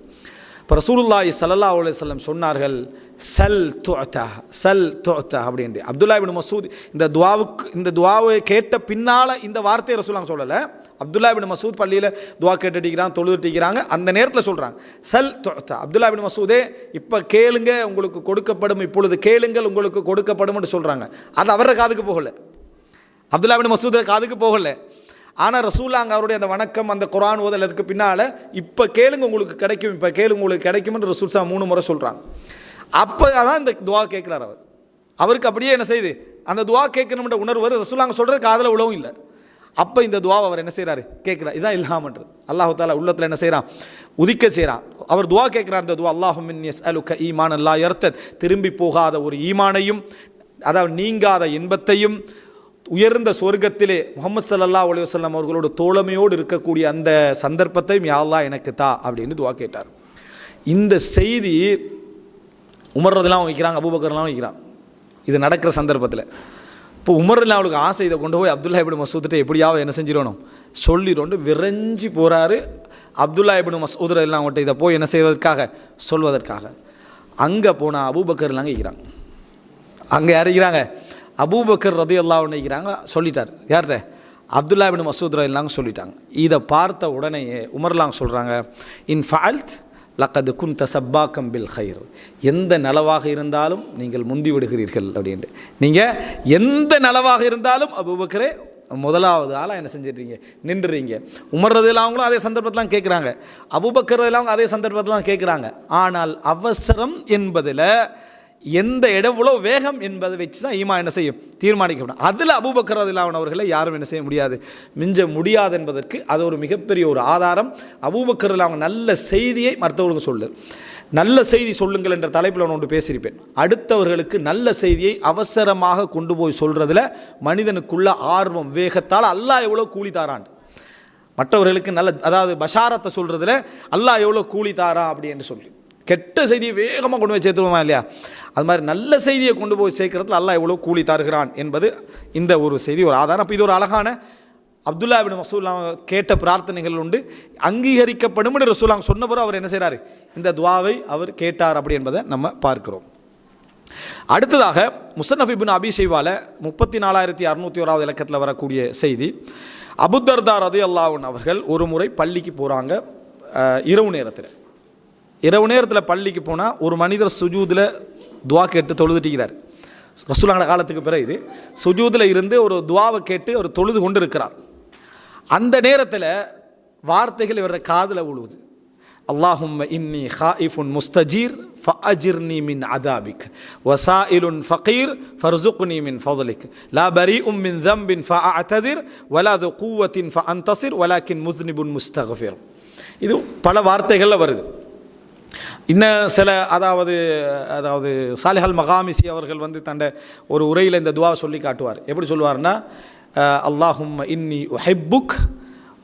இப்போ ரசூலுல்லாஹி ஸல்லல்லாஹு அலைஹி வஸல்லம் சொன்னார்கள், சல் துஅதா சல் துஅதா அப்படின்ட்டு. அப்துல்லா இப்னு மஸ்ஊத் இந்த துஆவை கேட்ட பின்னால் இந்த வார்த்தையை ரசூலுல்லாஹ் சொல்லலை. அப்துல்லா இப்னு மஸ்ஊத் பள்ளியில் துஆ கேட்டுட்டிக்கிறாங்க, தொழுதுட்டிக்கிறாங்க. அந்த நேரத்தில் சொல்கிறாங்க சல் துஅதா. அப்துல்லா இப்னு மஸ்ஊதே இப்போ கேளுங்க உங்களுக்கு கொடுக்கப்படும், இப்பொழுது கேளுங்கள் உங்களுக்கு கொடுக்கப்படும்னு சொல்கிறாங்க. அது அவர காதுக்கு போகலை, அப்துல்லா இப்னு மஸ்ஊத் காதுக்கு போகலை. ஆனால் ரசூலுல்லாஹ் அங்கே அவருடைய அந்த வணக்கம் அந்த குர்ஆன் ஓதல் அதுக்கு பின்னால் இப்போ கேளுங்க உங்களுக்கு கிடைக்கும், இப்போ கேளுங்க உங்களுக்கு கிடைக்கும்னு ரசூல் ஸல்லல்லாஹு 3 முறை சொல்கிறாங்க. அப்போ தான் இந்த துஆ கேட்குறார். அவருக்கு அப்படியே என்ன செய்யுது, அந்த துஆ கேட்கணுன்ற உணர்வு ரசூலுல்லாஹ் சொல்கிறது காதில் உழவும் இல்லை. அப்போ இந்த துஆவை அவர் என்ன செய்கிறாரு, கேட்குறார். இதுதான் இல்ஹாம்ன்றது. அல்லாஹ் தஆலா உள்ளத்தில் என்ன செய்கிறான், உதிக்க செய்கிறான். அவர் துஆ கேட்குறார். இந்த துஆ அல்லாஹும்ம இன்னி அஸ்அலுக ஈமானன் லா யர்தத், திரும்பி போகாத ஒரு ஈமானையும் அதாவது நீங்காத இன்பத்தையும் உயர்ந்த சொர்க்கத்திலே முஹம்மது ஸல்லல்லாஹு அலைஹி வஸல்லம் அவர்களோட தோழமையோடு இருக்கக்கூடிய அந்த சந்தர்ப்பத்தையும் யா அல்லாஹ் எனக்கு தா அப்படின்னு துஆ கேட்டார். இந்த செய்தி உமர் ரலியல்லாஹு வைக்கிறாங்க, அபூபக்கர்லாம் வைக்கிறாங்க. இது நடக்கிற சந்தர்ப்பத்தில் இப்போ உமர் ரலியல்லாஹு அவளுக்கு ஆசை இதை கொண்டு போய் அப்துல்லா இப்னு மஸ்ஊத்கிட்ட எப்படியாவது என்ன செஞ்சிடணும் சொல்லிடணும் விரைஞ்சி போகிறாரு. அப்துல்லா இப்னு மஸ்ஊத் ரலியல்லாஹு அவங்கள்ட்ட இதை போய் என்ன செய்வதற்காக சொல்வதற்காக. அங்கே போனால் அபூபக்கர்லாம் இருக்கிறாங்க. அங்கே யார் இருக்கிறாங்க, அபூபக்கர் ரலியல்லாஹு அன்ஹு இருக்கிறாங்க. சொல்லிட்டார் யார்கிட்ட, அப்துல்லா இப்னு மஸ்ஊத் ரலியல்லாஹு சொல்லிட்டாங்க. இதை பார்த்த உடனே உமர்லாம் சொல்கிறாங்க, இன் ஃபஅல்த் லக்கது குன்த சப்பாக்கம் பில் ஹைர், எந்த நலவாக இருந்தாலும் நீங்கள் முந்தி விடுகிறீர்கள் அப்படின்ட்டு. நீங்கள் எந்த நலவாக இருந்தாலும் அபூபக்கரே முதலாவது ஆளாக என்ன செஞ்சிடுறீங்க, நின்றுறீங்க. உமர் ரலியல்லாஹு அவங்களும் அதே சந்தர்ப்பத்தில் கேட்குறாங்க, அபூபக்கர் ரலியல்லாஹு அதே சந்தர்ப்பத்தில் கேட்குறாங்க. ஆனால் அவசரம் என்பதில் எந்த எவ்வளோ வேகம் என்பதை வச்சு தான் ஈமான் என்ன செய்யும் தீர்மானிக்கப்படும். அதில் அபூபக்கர் ரலியல்லாஹு அவர்களை யாரும் என்ன செய்ய முடியாது, மிஞ்ச முடியாது என்பதற்கு அது ஒரு மிகப்பெரிய ஒரு ஆதாரம். அபூபக்கர் ரலியல்லாஹு நல்ல செய்தியை மற்றவர்களுக்கு சொல்லு, நல்ல செய்தி சொல்லுங்கள் என்ற தலைப்பில் நான் ஒன்று பேசியிருப்பேன். அடுத்தவர்களுக்கு நல்ல செய்தியை அவசரமாக கொண்டு போய் சொல்கிறதுல மனிதனுக்குள்ள ஆர்வம் வேகத்தால் அல்லாஹ் எவ்வளோ கூலி தாரான். மற்றவர்களுக்கு நல்ல அதாவது பஷாரத்தை சொல்கிறதுல அல்லாஹ் எவ்வளோ கூலி தாரா அப்படின்னு சொல்லி கெட்ட செய்தியை வேகமாக கொண்டு போய் சேர்த்துருவோமா இல்லையா, அது மாதிரி நல்ல செய்தியை கொண்டு போய் சேர்க்கறதுல அல்லாஹ் எவ்வளோ கூலி தருகிறான் என்பது இந்த ஒரு செய்தி ஒரு ஆதாரம். அப்போ இது ஒரு அழகான அப்துல்லா இப்னு மஸ்ஊத் கேட்ட பிரார்த்தனைகள் உண்டு, அங்கீகரிக்கப்படும் ரசூலுல்லாஹ் சொன்ன பிறகு அவர் என்ன செய்கிறார், இந்த துஆவை அவர் கேட்டார் அப்படி என்பதை நம்ம பார்க்கிறோம். அடுத்ததாக முஸன்னஃப் இப்னு அபீ ஷைபால 34,601 இலக்கத்தில் வரக்கூடிய செய்தி, அபூதர்தா ரலியல்லாஹு அன்ஹு அவர்கள் ஒரு முறை பள்ளிக்கு போகிறாங்க. இரவு நேரத்தில் பள்ளிக்கு போனால் ஒரு மனிதர் சுஜூதில் துவா கேட்டு தொழுதுட்டிக்கிறார். ரசூலுல்லாஹ் காலத்துக்கு பிறகு இது சுஜூதில் இருந்து ஒரு துவாவை கேட்டு அவர் தொழுது கொண்டு இருக்கிறார். அந்த நேரத்தில் வார்த்தைகள் இவர காதில் விழுவுது, அல்லாஹும்ம இன்னி ஹாயிஃபுன் முஸ்தஜீர் ஃபஅஜிர்னி மின் அதாபிக் வசாயிலுன் ஃபகீர் ஃபர்சுக்னி மின் ஃபضலிக் லா பரீஉம் மின் ذنب ஃபஅஅததிர் வலா து குவத்தின் ஃபஅன்தஸிர் வலாக்கின் முஸ்னிபுன் முஸ்தக்ஃபிர். இது பல வார்த்தைகளில் வருது. இன்னும் சில அதாவது சாலிஹல் மகாமிசி அவர்கள் தண்ட ஒரு உரையில் இந்த துவா சொல்லி காட்டுவார். எப்படி சொல்லுவார்னா, அல்லாஹும்ம இன்னி உஹிப்புக்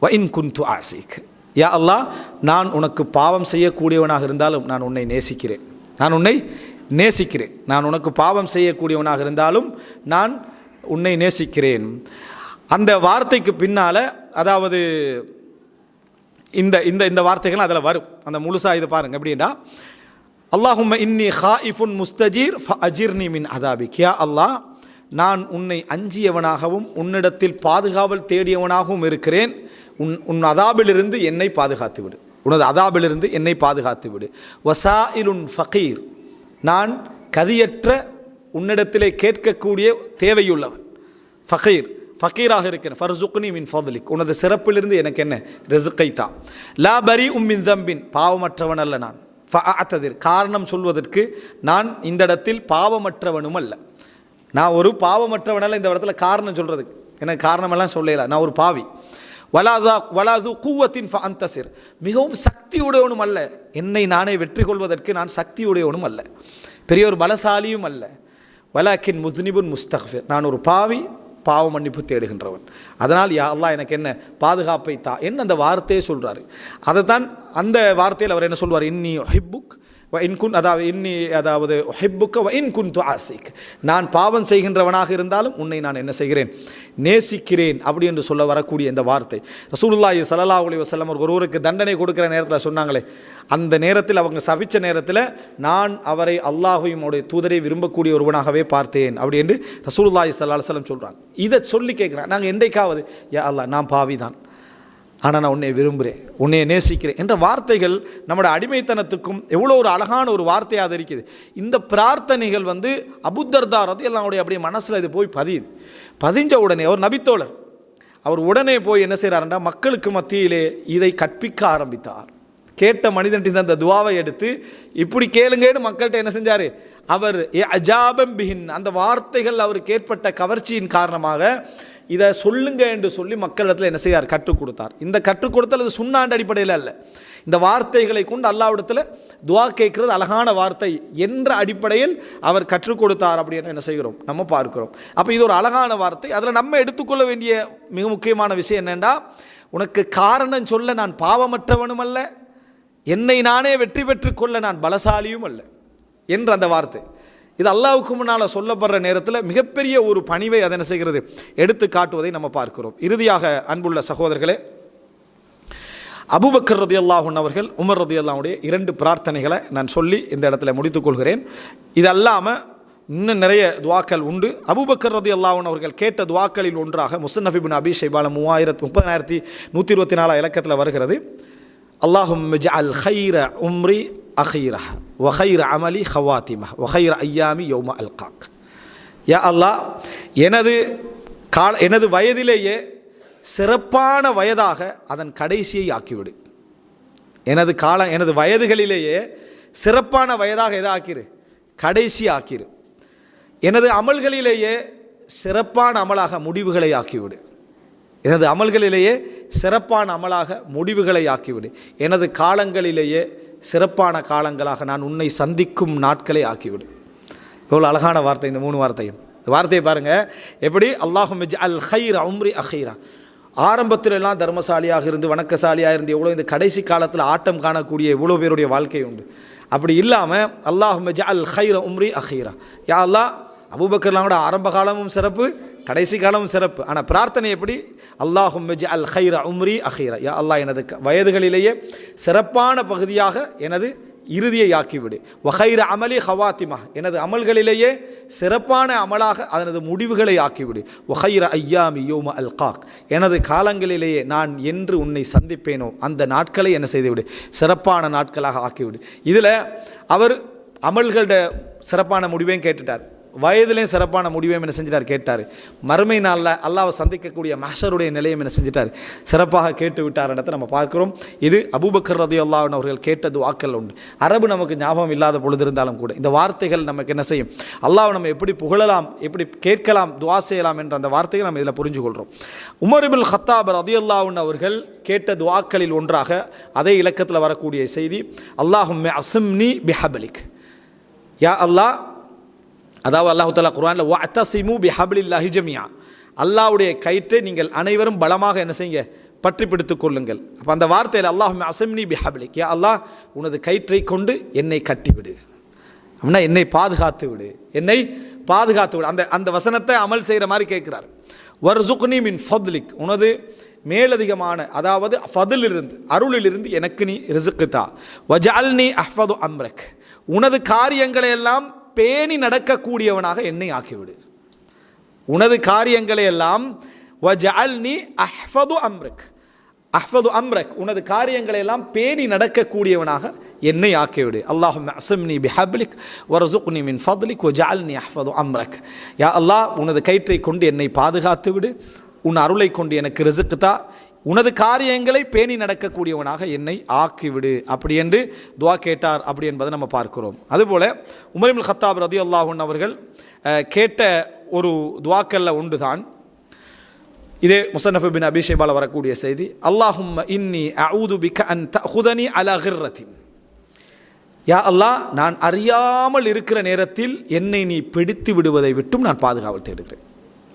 வ இன் குன்து ஆசிக், யா அல்லாஹ் நான் உனக்கு பாவம் செய்யக்கூடியவனாக இருந்தாலும் நான் உன்னை நேசிக்கிறேன், நான் உனக்கு பாவம் செய்யக்கூடியவனாக இருந்தாலும் நான் உன்னை நேசிக்கிறேன். அந்த வார்த்தைக்கு பின்னால் அதாவது இந்த இந்த இந்த வார்த்தைகள் அதில் வரும். அந்த முழுசாக இதை பாருங்கள் எப்படின்னா, அல்லாஹும்ம இன்னி ஹாயிஃபுன் முஸ்தஜீர் ஃபஅஜிர்னி மின் அதாபிக், யா அல்லாஹ் நான் உன்னை அஞ்சியவனாகவும் உன்னிடத்தில் பாதுகாவல் தேடியவனாகவும் இருக்கிறேன், உன் அதாபிலிருந்து என்னை பாதுகாத்து விடு, உனது அதாபிலிருந்து என்னை பாதுகாத்து விடு. வசாயிலுன் ஃபகீர், நான் கதியற்ற உன்னிடத்திலே கேட்கக்கூடிய தேவையுள்ளவன், ஃபகீராக இருக்கிறேன். ஃபர்சுக்னி மின் ஃபضலிக், உனது சிறப்பிலிருந்து எனக்கு என்ன ரிஸ்கை தா. லா பரீஉம் மின் ذنب, பாவமற்றவன் அல்ல நான். ஃபஅஅ்ததிர், காரணம் சொல்வதற்கு நான் இந்த இடத்தில் பாவமற்றவனும் அல்ல. நான் ஒரு பாவமற்றவனல்ல. இந்த இடத்துல காரணம் சொல்கிறதுக்கு எனக்கு காரணமெல்லாம் சொல்லல. நான் ஒரு பாவி. வலாது கூவத்தின் ஃபஅந்தசிர், மிகவும் சக்தியுடையவனும் அல்ல. என்னை நானே வெற்றி கொள்வதற்கு நான் சக்தியுடையவனும் அல்ல, பெரிய ஒரு பலசாலியும் அல்ல. வலாக்கின் முஸ்னிபுன் முஸ்தக்ஃபிர், நான் ஒரு பாவி, பாவ மன்னிப்பு தேடுகின்றவன். அதனால் யா அல்லாஹ் எனக்கு என்ன பாதுகாப்பை தா என்ன அந்த வார்த்தையை சொல்கிறாரு. அதை தான் அந்த வார்த்தையில் அவர் என்ன சொல்வார், இன்னி ஹிப்புக் வ இன்குன், அதாவது ஹிப்புக்க வ இன்குன் துஆசிக், நான் பாவம் செய்கின்றவனாக இருந்தாலும் உன்னை நான் என்ன செய்கிறேன், நேசிக்கிறேன் அப்படி என்று சொல்ல வரக்கூடிய இந்த வார்த்தை. ரசூலுல்லாஹி ஸல்லல்லாஹு அலைஹி வஸல்லம் ஒருவருக்கு தண்டனை கொடுக்குற நேரத்தில் சொன்னாங்களே, அந்த நேரத்தில் அவங்க சபிச்ச நேரத்தில் நான் அவரை அல்லாஹையும் அவருடைய தூதரை விரும்பக்கூடிய ஒருவனாகவே பார்த்தேன் அப்படி என்று ரசூலுல்லாஹி ஸல்லல்லாஹு அலைஹி வஸல்லம் சொல்கிறாங்க. இதை சொல்லி கேட்குறான், நாங்கள் என்றைக்காவது யா அல்லாஹ் நான் பாவி தான், ஆனால் நான் உன்னை விரும்புகிறேன், உன்னை நேசிக்கிறேன் என்ற வார்த்தைகள் நம்முடைய அடிமைத்தனத்துக்கும் எவ்வளோ ஒரு அழகான ஒரு வார்த்தையாக இருக்குது. இந்த பிரார்த்தனைகள் அபூதர்தா ரலியல்லாஹு அன்ஹு அப்படியே மனசில் இது போய் பதிஞ்ச உடனே அவர் நபித்தோழர், அவர் உடனே போய் என்ன செய்கிறாருன்னா மக்களுக்கு மத்தியிலே இதை கற்பிக்க ஆரம்பித்தார். கேட்ட மனிதன் அந்த துவாவை எடுத்து இப்படி கேளுங்கன்னு மக்கள்கிட்ட என்ன செஞ்சார், அவர் அஜாபம் பிஹின், அந்த வார்த்தைகள் அவருக்கு ஏற்பட்ட கவர்ச்சியின் காரணமாக இதை சொல்லுங்க என்று சொல்லி மக்களிடத்தில் என்ன செய்யார், கற்றுக் கொடுத்தார். இந்த கற்றுக் கொடுத்தல் அது சுண்ணாண்ட அடிப்படையில் அல்ல, இந்த வார்த்தைகளை கொண்டு அல்லாஹ்விடத்தில் துவா கேட்கிறது அழகான வார்த்தை என்ற அடிப்படையில் அவர் கற்றுக் கொடுத்தார் அப்படின்னு என்ன செய்கிறோம், நம்ம பார்க்கிறோம். அப்போ இது ஒரு அழகான வார்த்தை. அதில் நம்ம எடுத்துக்கொள்ள வேண்டிய மிக முக்கியமான விஷயம் என்னென்னா, உனக்கு காரணம் சொல்ல நான் பாவமற்றவனும் அல்ல, என்னை நானே வெற்றி பெற்றுக் கொள்ள நான் பலசாலியும் அல்ல என்ற அந்த வார்த்தை. இது அல்லாஹ்வுக்கு முன்னால் சொல்லப்படுற நேரத்தில் மிகப்பெரிய ஒரு பணிவை அதை என்ன செய்கிறது, எடுத்து காட்டுவதை நம்ம பார்க்கிறோம். இறுதியாக அன்புள்ள சகோதரர்களே, அபூபக்கர் ரலியல்லாஹு அன்ஹு அவர்கள் உமர் ரலியல்லாஹு அன்ஹுடைய 2 பிரார்த்தனைகளை நான் சொல்லி இந்த இடத்துல முடித்துக்கொள்கிறேன். இது அல்லாமல் இன்னும் நிறைய துவாக்கள் உண்டு. அபூபக்கர் ரலியல்லாஹு அன்ஹு அவர்கள் கேட்ட துவாக்களில் ஒன்றாக முஸன்னஃப் இப்னு அபி ஷைபால 30,124 இலக்கத்தில் வருகிறது, அல்லாஹும்ம ஜஅல் கைர உம்ரி அஹீரஹ வ கைர அமலி ஹவாத்திமஹ வ கைர ஐயாமி யௌம அல்காக். யா அல்லாஹ், எனது வயதிலேயே சிறப்பான வயதாக அதன் கடைசியை ஆக்கிவிடு. எனது வயதுகளிலேயே சிறப்பான வயதாக எதை ஆக்கிரு, கடைசி ஆக்கிரு. எனது அமல்களிலேயே சிறப்பான அமலாக முடிவுகளை ஆக்கிவிடு. எனது அமல்களிலேயே சிறப்பான அமலாக முடிவுகளை ஆக்கிவிடு. எனது காலங்களிலேயே சிறப்பான காலங்களாக நான் உன்னை சந்திக்கும் நாட்களை ஆக்கிவிடு. எவ்வளோ அழகான வார்த்தை இந்த 3 வார்த்தையும். இந்த வார்த்தையை பாருங்கள் எப்படி, அல்லாஹும்ம ஜஅல் கைர உம்ரி அஹீரா. ஆரம்பத்தில் எல்லாம் தர்மசாலியாக இருந்து வணக்கசாலியாக இருந்து எவ்வளோ இந்த கடைசி காலத்தில் ஆட்டம் காணக்கூடிய எவ்வளோ பேருடைய வாழ்க்கை உண்டு. அப்படி இல்லாமல் அல்லாஹும்ம ஜஅல் கைர உம்ரி அஹீரா, யா அல்லாஹ் அபூபக்கர்லாம் கூட ஆரம்ப காலமும் சிறப்பு, கடைசி காலமும் சிறப்பு. ஆனால் பிரார்த்தனை எப்படி, அல்லாஹும்ம ஜஅல் கைர உம்ரி அஹீரா, யா அல்லாஹ் எனது வயதுகளிலேயே சிறப்பான பகுதியாக எனது இறுதியை ஆக்கிவிடு. வகைர அமலி ஹவாத்திமா, எனது அமல்களிலேயே சிறப்பான அமலாக அதனது முடிவுகளை ஆக்கிவிடு. வகைர ஐயாமி யௌம அல்காக், எனது காலங்களிலேயே நான் என்று உன்னை சந்திப்பேனோ அந்த நாட்களை என்ன செய்துவிடு, சிறப்பான நாட்களாக ஆக்கிவிடு. இதில் அவர் அமல்களோட சிறப்பான முடிவையும் கேட்டுட்டார், வயதிலையும் சிறப்பான முடிவையும் என்ன செஞ்சிட்டார், கேட்டார். மறுமை நாளில் அல்லாஹ்வை சந்திக்கக்கூடிய மஹ்ஷருடைய நிலையம் என்ன செஞ்சிட்டார், சிறப்பாக கேட்டு விட்டார்ன்றதை நம்ம பார்க்குறோம். இது அபூபக்கர் ரலியல்லாஹு அன்ஹு அவர்கள் கேட்ட துஆக்கள் உண்டு. அரபு நமக்கு ஞாபகம் இல்லாத பொழுது இருந்தாலும் கூட இந்த வார்த்தைகள் நமக்கு என்ன செய்யும், அல்லாஹ்வை நம்ம எப்படி புகழலாம், எப்படி கேட்கலாம், துஆ செய்யலாம் என்ற அந்த வார்த்தைகள் நம்ம இதில் புரிஞ்சுக்கொள்கிறோம். உமர் இப்னு கத்தாப் ரலியல்லாஹு அன்ஹு அவர்கள் கேட்ட துஆக்களில் ஒன்றாக அதே இலக்கத்தில் வரக்கூடிய செய்தி, அல்லாஹும்ம அஸ்ம்னி பிஹப்லிக், யா அல்லாஹ், அதாவது அல்லாஹு தஆலா குர்ஆனில் வஅத்தஸிமு பிஹப்லில்லாஹி ஜமீஆ, அல்லாஹ்வுடைய கயிற்றை நீங்கள் அனைவரும் பலமாக என்ன செய்யுங்க, பற்றி பிடித்துக் கொள்ளுங்கள். அப்போ அந்த வார்த்தையில் அல்லாஹும்ம அஸ்ம்னி பிஹப்லிக், யா அல்லாஹ் உனது கயிற்றை கொண்டு என்னை கட்டிவிடு, அப்படின்னா என்னை பாதுகாத்து விடு, என்னை பாதுகாத்து விடு. அந்த வசனத்தை அமல் செய்கிற மாதிரி கேட்குறார். வர்சுக்னி மின் ஃபத்லிக், உனது மேலதிகமான அதாவது ஃபதிலிருந்து அருளிலிருந்து எனக்கு நீ ரிஸ்க் தா. வஜஅல்னி அஹ்ஃபது அம்ரக், உனது காரியங்களை எல்லாம் பேணி நடக்கக்கூடியவனாக என்னை ஆக்கிவிடு. உனது காரியங்களை எல்லாம் வஜஅல்னி அஹ்ஃபது அம்ரக், அஹ்ஃபது அம்ரக், உனது காரியங்களை எல்லாம் பேணி நடக்கக்கூடியவனாக என்னை ஆக்கிவிடு. அல்லாஹும்ம அஸ்ம்னி பிஹப்லிக் வர்சுக்னி மின் ஃபத்லிக் வஜஅல்னி அஹ்ஃபது அம்ரக், யா அல்லாஹ் உனது கயிற்றை கொண்டு என்னை பாதுகாத்து விடு, உன் அருளை கொண்டு எனக்கு ரிஸ்க் தா, உனது காரியங்களை பேணி நடக்கக்கூடியவனாக என்னை ஆக்கிவிடு அப்படி என்று துவா கேட்டார் அப்படி என்பதை நம்ம பார்க்கிறோம். அதுபோல் உமர் இப்னு கத்தாப் ரலியல்லாஹு அன்ஹு அவர்கள் கேட்ட ஒரு துவாக்கல்ல உண்டு தான் இதே முஸன்னஃப் பின் அபி ஷைபால வரக்கூடிய செய்தி, அல்லாஹும்ம இன்னி அஊது பிக அன் தஅஹுதனி அலா கிர்ரத்தின். யா அல்லாஹ், நான் அறியாமல் இருக்கிற நேரத்தில் என்னை நீ பிடித்து விடுவதை விட்டும் நான் பாதுகாவல் தேடுகிறேன்.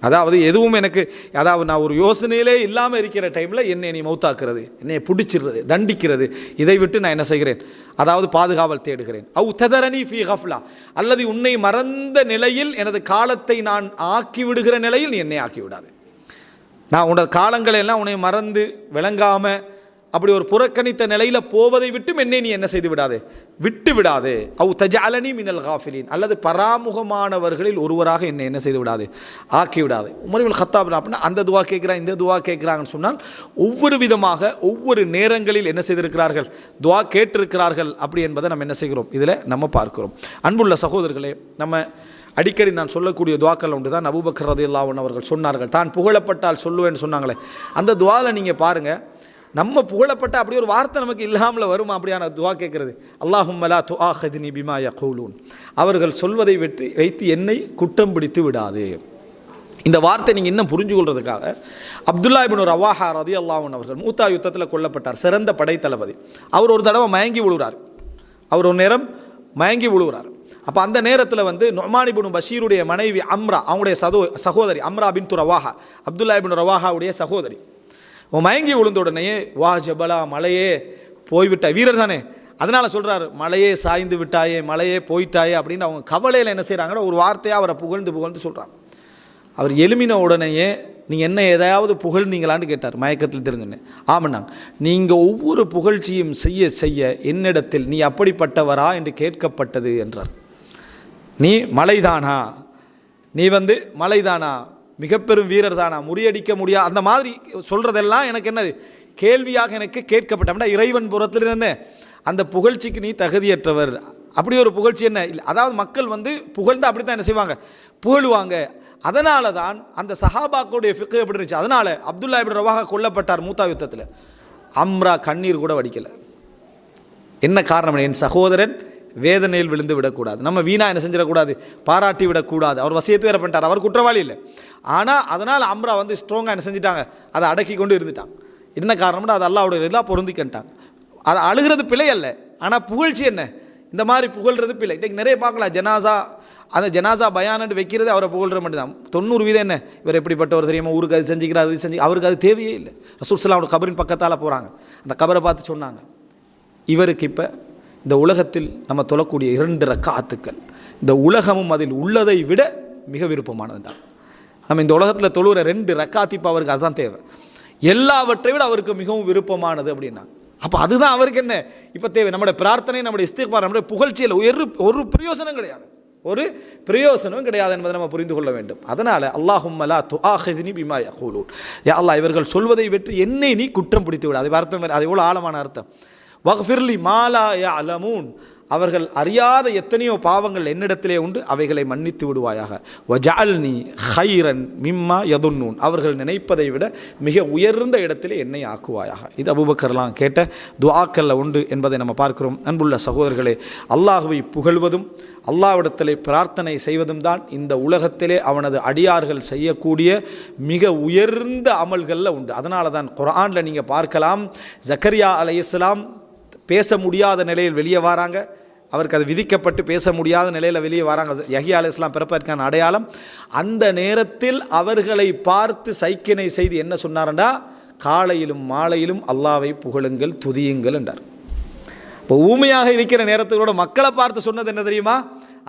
அதாவது எதுவும் எனக்கு, அதாவது நான் ஒரு யோசனையிலே இல்லாமல் இருக்கிற டைமில் என்னை நீ மௌத்தாக்குறது, என்னை பிடிச்சிடுறது, தண்டிக்கிறது, இதை விட்டு நான் என்ன செய்கிறேன், அதாவது பாதுகாவல் தேடுகிறேன். அவு ததரணி ஃபீ கஃப்லா, அல்லது உன்னை மறந்த நிலையில் எனது காலத்தை நான் ஆக்கி விடுகிற நிலையில் நீ என்னை ஆக்கி விடாது. நான் உன்னோட காலங்களை எல்லாம் உன்னை மறந்து விளங்காமல் அப்படி ஒரு புறக்கணித்த நிலையில் போவதை விட்டும் என்னை நீ என்ன செய்து விடாது, விட்டு விடாது. அவு தஜஅலனி மினல் காஃபிலீன், அல்லது பராமுகமானவர்களில் ஒருவராக என்னை என்ன செய்து விடாது, ஆக்கி விடாது. உமர் இப்னு கத்தாப் அப்படின்னா அந்த துவா கேட்குறான், இந்த துவா கேட்குறாங்கன்னு சொன்னால் ஒவ்வொரு விதமாக ஒவ்வொரு நேரங்களில் என்ன செய்திருக்கிறார்கள், துவா கேட்டிருக்கிறார்கள் அப்படி என்பதை நம்ம என்ன செய்கிறோம், இதில் நம்ம பார்க்கிறோம். அன்புள்ள சகோதரர்களே, நம்ம அடிக்கடி நான் சொல்லக்கூடிய துவாக்கள் ஒன்று தான் அபூபக்கர் ரலியல்லாஹு அன்ஹு அவர்கள் சொன்னார்கள், தான் புகழப்பட்டால் சொல்லுவேன்னு சொன்னாங்களே, அந்த துவாவில் நீங்கள் பாருங்கள், நம்ம புகழப்பட்ட அப்படி ஒரு வார்த்தை நமக்கு இல்லாமல் வருமா அப்படியான துவா கேட்குறது. அல்லாஹும்ம லா துஆஹித்னி பிமா யகூலூன், அவர்கள் சொல்வதை வைத்து என்னை குற்றம் பிடித்து விடாது. இந்த வார்த்தை நீங்கள் இன்னும் புரிஞ்சு கொள்றதுக்காக அப்துல்லா இப்னு ரவாஹா ரலியல்லாஹு அன்ஹு அவர்கள் மூத்தா யுத்தத்தில் கொல்லப்பட்டார், சிறந்த படைத்தளபதி. அவர் ஒரு தடவை மயங்கி விழுகிறார், அவர் ஒரு நேரம் மயங்கி விழுகிறார். அப்போ அந்த நேரத்தில் வந்து நுஅமான் இப்னு பஷீருடைய மனைவி அம்ரா, அவங்களுடைய சகோதரி அம்ரா பின்து ரவாஹா, அப்துல்லா இப்னு ரவாஹாவுடைய சகோதரி, மயங்கி விழுந்த உடனே வா ஜபலா, மலையே போய்விட்ட வீரர் தானே, அதனால் சொல்கிறார், மலையே சாய்ந்து விட்டாயே, மலையே போயிட்டாயே அப்படின்னு அவங்க கவலையில் என்ன செய்கிறாங்கன்னா ஒரு வார்த்தையாக அவரை புகழ்ந்து சொல்கிறாங்க. அவர் எழுமின உடனேயே நீங்கள் என்ன ஏதாவது புகழ்ந்தீங்களான்னு கேட்டார், மயக்கத்தில் தெரிஞ்சுன்னு. ஆமாண்ணாங்க, நீங்கள் ஒவ்வொரு புகழ்ச்சியும் செய்ய செய்ய என்னிடத்தில் நீ அப்படிப்பட்டவரா என்று கேட்கப்பட்டது என்றார். நீ மலைதானா, நீ வந்து மலைதானா, மிக பெரும் வீரர் தானா, முறியடிக்க முடியாது, அந்த மாதிரி சொல்கிறதெல்லாம் எனக்கு என்னது கேள்வியாக எனக்கு கேட்கப்பட்ட இறைவன் புறத்திலிருந்தே அந்த புகழ்ச்சிக்கு நீ தகுதியற்றவர். அப்படி ஒரு புகழ்ச்சி என்ன இல்லை, அதாவது மக்கள் வந்து புகழ்ந்து அப்படி தான் என்ன செய்வாங்க, புகழுவாங்க. அதனால தான் அந்த சஹாபாக்களுடைய ஃபிக்ஹ் எப்படி இருந்துச்சு. அதனால் அப்துல்லா இப்னு ரவாஹா கொல்லப்பட்டார் மூத்தா யுத்தத்தில், அம்ரா கண்ணீர் கூட வடிக்கலை. என்ன காரணம், என் சகோதரன் வேதனையில் விழுந்து விடக்கூடாது, நம்ம வீணா என்ன செஞ்சிடக்கூடாது, பாராட்டி விடக்கூடாது. அவர் வசியத்து வேற பண்ணிட்டார், அவர் குற்றவாளி இல்லை. ஆனால் அதனால் அம்ரா வந்து ஸ்ட்ராங்காக என்ன செஞ்சிட்டாங்க, அதை அடக்கி கொண்டு இருந்துட்டாங்க. என்ன காரணம்னா அது அல்லாஹ்வுடைய இதாக பொருந்திக்கிட்டாங்க. அதை அழுகிறது பிழை அல்ல, ஆனால் புகழ்ச்சி என்ன, இந்த மாதிரி புகழ்கிறது பிழை. இன்றைக்கு நிறைய பார்க்கலாம், ஜனாசா, அந்த ஜனாசா பயானட்டு வைக்கிறது அவரை புகழ்கிற மட்டும் தான். 90% என்ன, இவர் எப்படிப்பட்டவர் தெரியுமா, ஊருக்கு அது செஞ்சுக்கிறார், அது செஞ்சு, அவருக்கு அது தேவையே இல்லை. ரசூல் ஸல்லல்லாஹு அலைஹி வஸல்லம் கபரின் பக்கத்தால் போகிறாங்க, அந்த கபரை பார்த்து சொன்னாங்க, இவருக்கு இப்போ இந்த உலகத்தில் நம்ம தொழக்கூடிய 2 ரக்காத்துக்கள் இந்த உலகமும் அதில் உள்ளதை விட மிக விருப்பமானதுதான். நம்ம இந்த உலகத்தில் தொழுகிற 2 ரக்காத் இப்போ அவருக்கு அதுதான் தேவை, எல்லாவற்றை விட அவருக்கு மிகவும் விருப்பமானது அப்படின்னா. அப்போ அதுதான் அவருக்கு என்ன இப்போ தேவை. நம்முடைய பிரார்த்தனை, நம்முடைய இஸ்திக்பார், நம்முடைய புகழ்ச்சியில் ஒரு பிரயோசனம் கிடையாது, ஒரு பிரயோசனம் கிடையாது என்பதை நம்ம புரிந்து கொள்ள வேண்டும். அதனால் அல்லாஹும்ம லா துஆஹித்னி பிமா யகூலூன், யா அல்லாஹ், இவர்கள் சொல்வதை விட்டு என்னை நீ குற்றம் பிடித்து விடு. அது அர்த்தம், அது எவ்வளோ ஆழமான அர்த்தம். வக்ஃபிர்லி மாலா யஅலமூன், அவர்கள் அறியாத எத்தனையோ பாவங்கள் என்னிடத்திலே உண்டு, அவைகளை மன்னித்து விடுவாயாக. வஜஅல்னி ஹைரன் மிம்மா யதுன்னூன், அவர்கள் நினைப்பதை விட மிக உயர்ந்த இடத்திலே என்னை ஆக்குவாயாக. இது அபூபக்கர்லாம் கேட்ட துஆக்கல்ல உண்டு என்பதை நம்ம பார்க்கிறோம். அன்புள்ள சகோதரர்களே, அல்லாஹ்வை புகழ்வதும் அல்லாஹ்விடத்திலே பிரார்த்தனை செய்வதும் தான் இந்த உலகத்திலே அவனது அடியார்கள் செய்யக்கூடிய மிக உயர்ந்த அமல்களில் உண்டு. அதனால தான் குர்ஆனில் நீங்கள் பார்க்கலாம், ஜக்கரியா அலைஹிஸ்ஸலாம் பேச முடியாத நிலையில் வெளியே வராங்க, அவருக்கு அது விதிக்கப்பட்டு பேச முடியாத நிலையில் வெளியே வராங்க. யஹ்யா அலைஹிஸ்ஸலாம் பிறப்பதற்கான அடையாளம். அந்த நேரத்தில் அவர்களை பார்த்து சைக்கினை செய்து என்ன சொன்னார்டா, காலையிலும் மாலையிலும் அல்லாஹ்வை புகழுங்கள், துதியுங்கள் என்றார். இப்போ ஊமையாக இருக்கிற நேரத்தோட மக்களை பார்த்து சொன்னது என்ன தெரியுமா,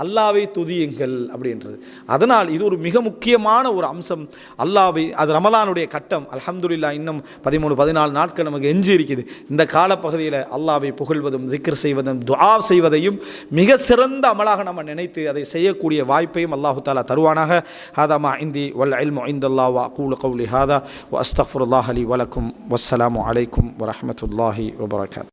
அல்லாஹ்வை துதியுங்கள் அப்படின்றது. அதனால் இது ஒரு மிக முக்கியமான ஒரு அம்சம். அல்லாஹ்வை, அது ரமலானுடைய கட்டம். அல்ஹம்துலில்லாஹ், இன்னும் 13-14 நாட்கள் நமக்கு எஞ்சி இருக்குது. இந்த காலப்பகுதியில் அல்லாஹ்வை புகழ்வதும் திக்ர் செய்வதும் துஆ செய்வதையும் மிக சிறந்த அமலாக நம்ம நினைத்து அதை செய்யக்கூடிய வாய்ப்பையும் அல்லாஹு தஆலா தருவானாக. ஹாதா மா இந்தி வல் இல்மு இந்தல்லாஹ் வ அகூலு கௌலி ஹாதா வ அஸ்தக்ஃபிருல்லாஹ லி வ லக்கும். வஸ்ஸலாமு அலைக்கும் வ ரஹ்மத்துல்லாஹி வ பரகாத்துஹு.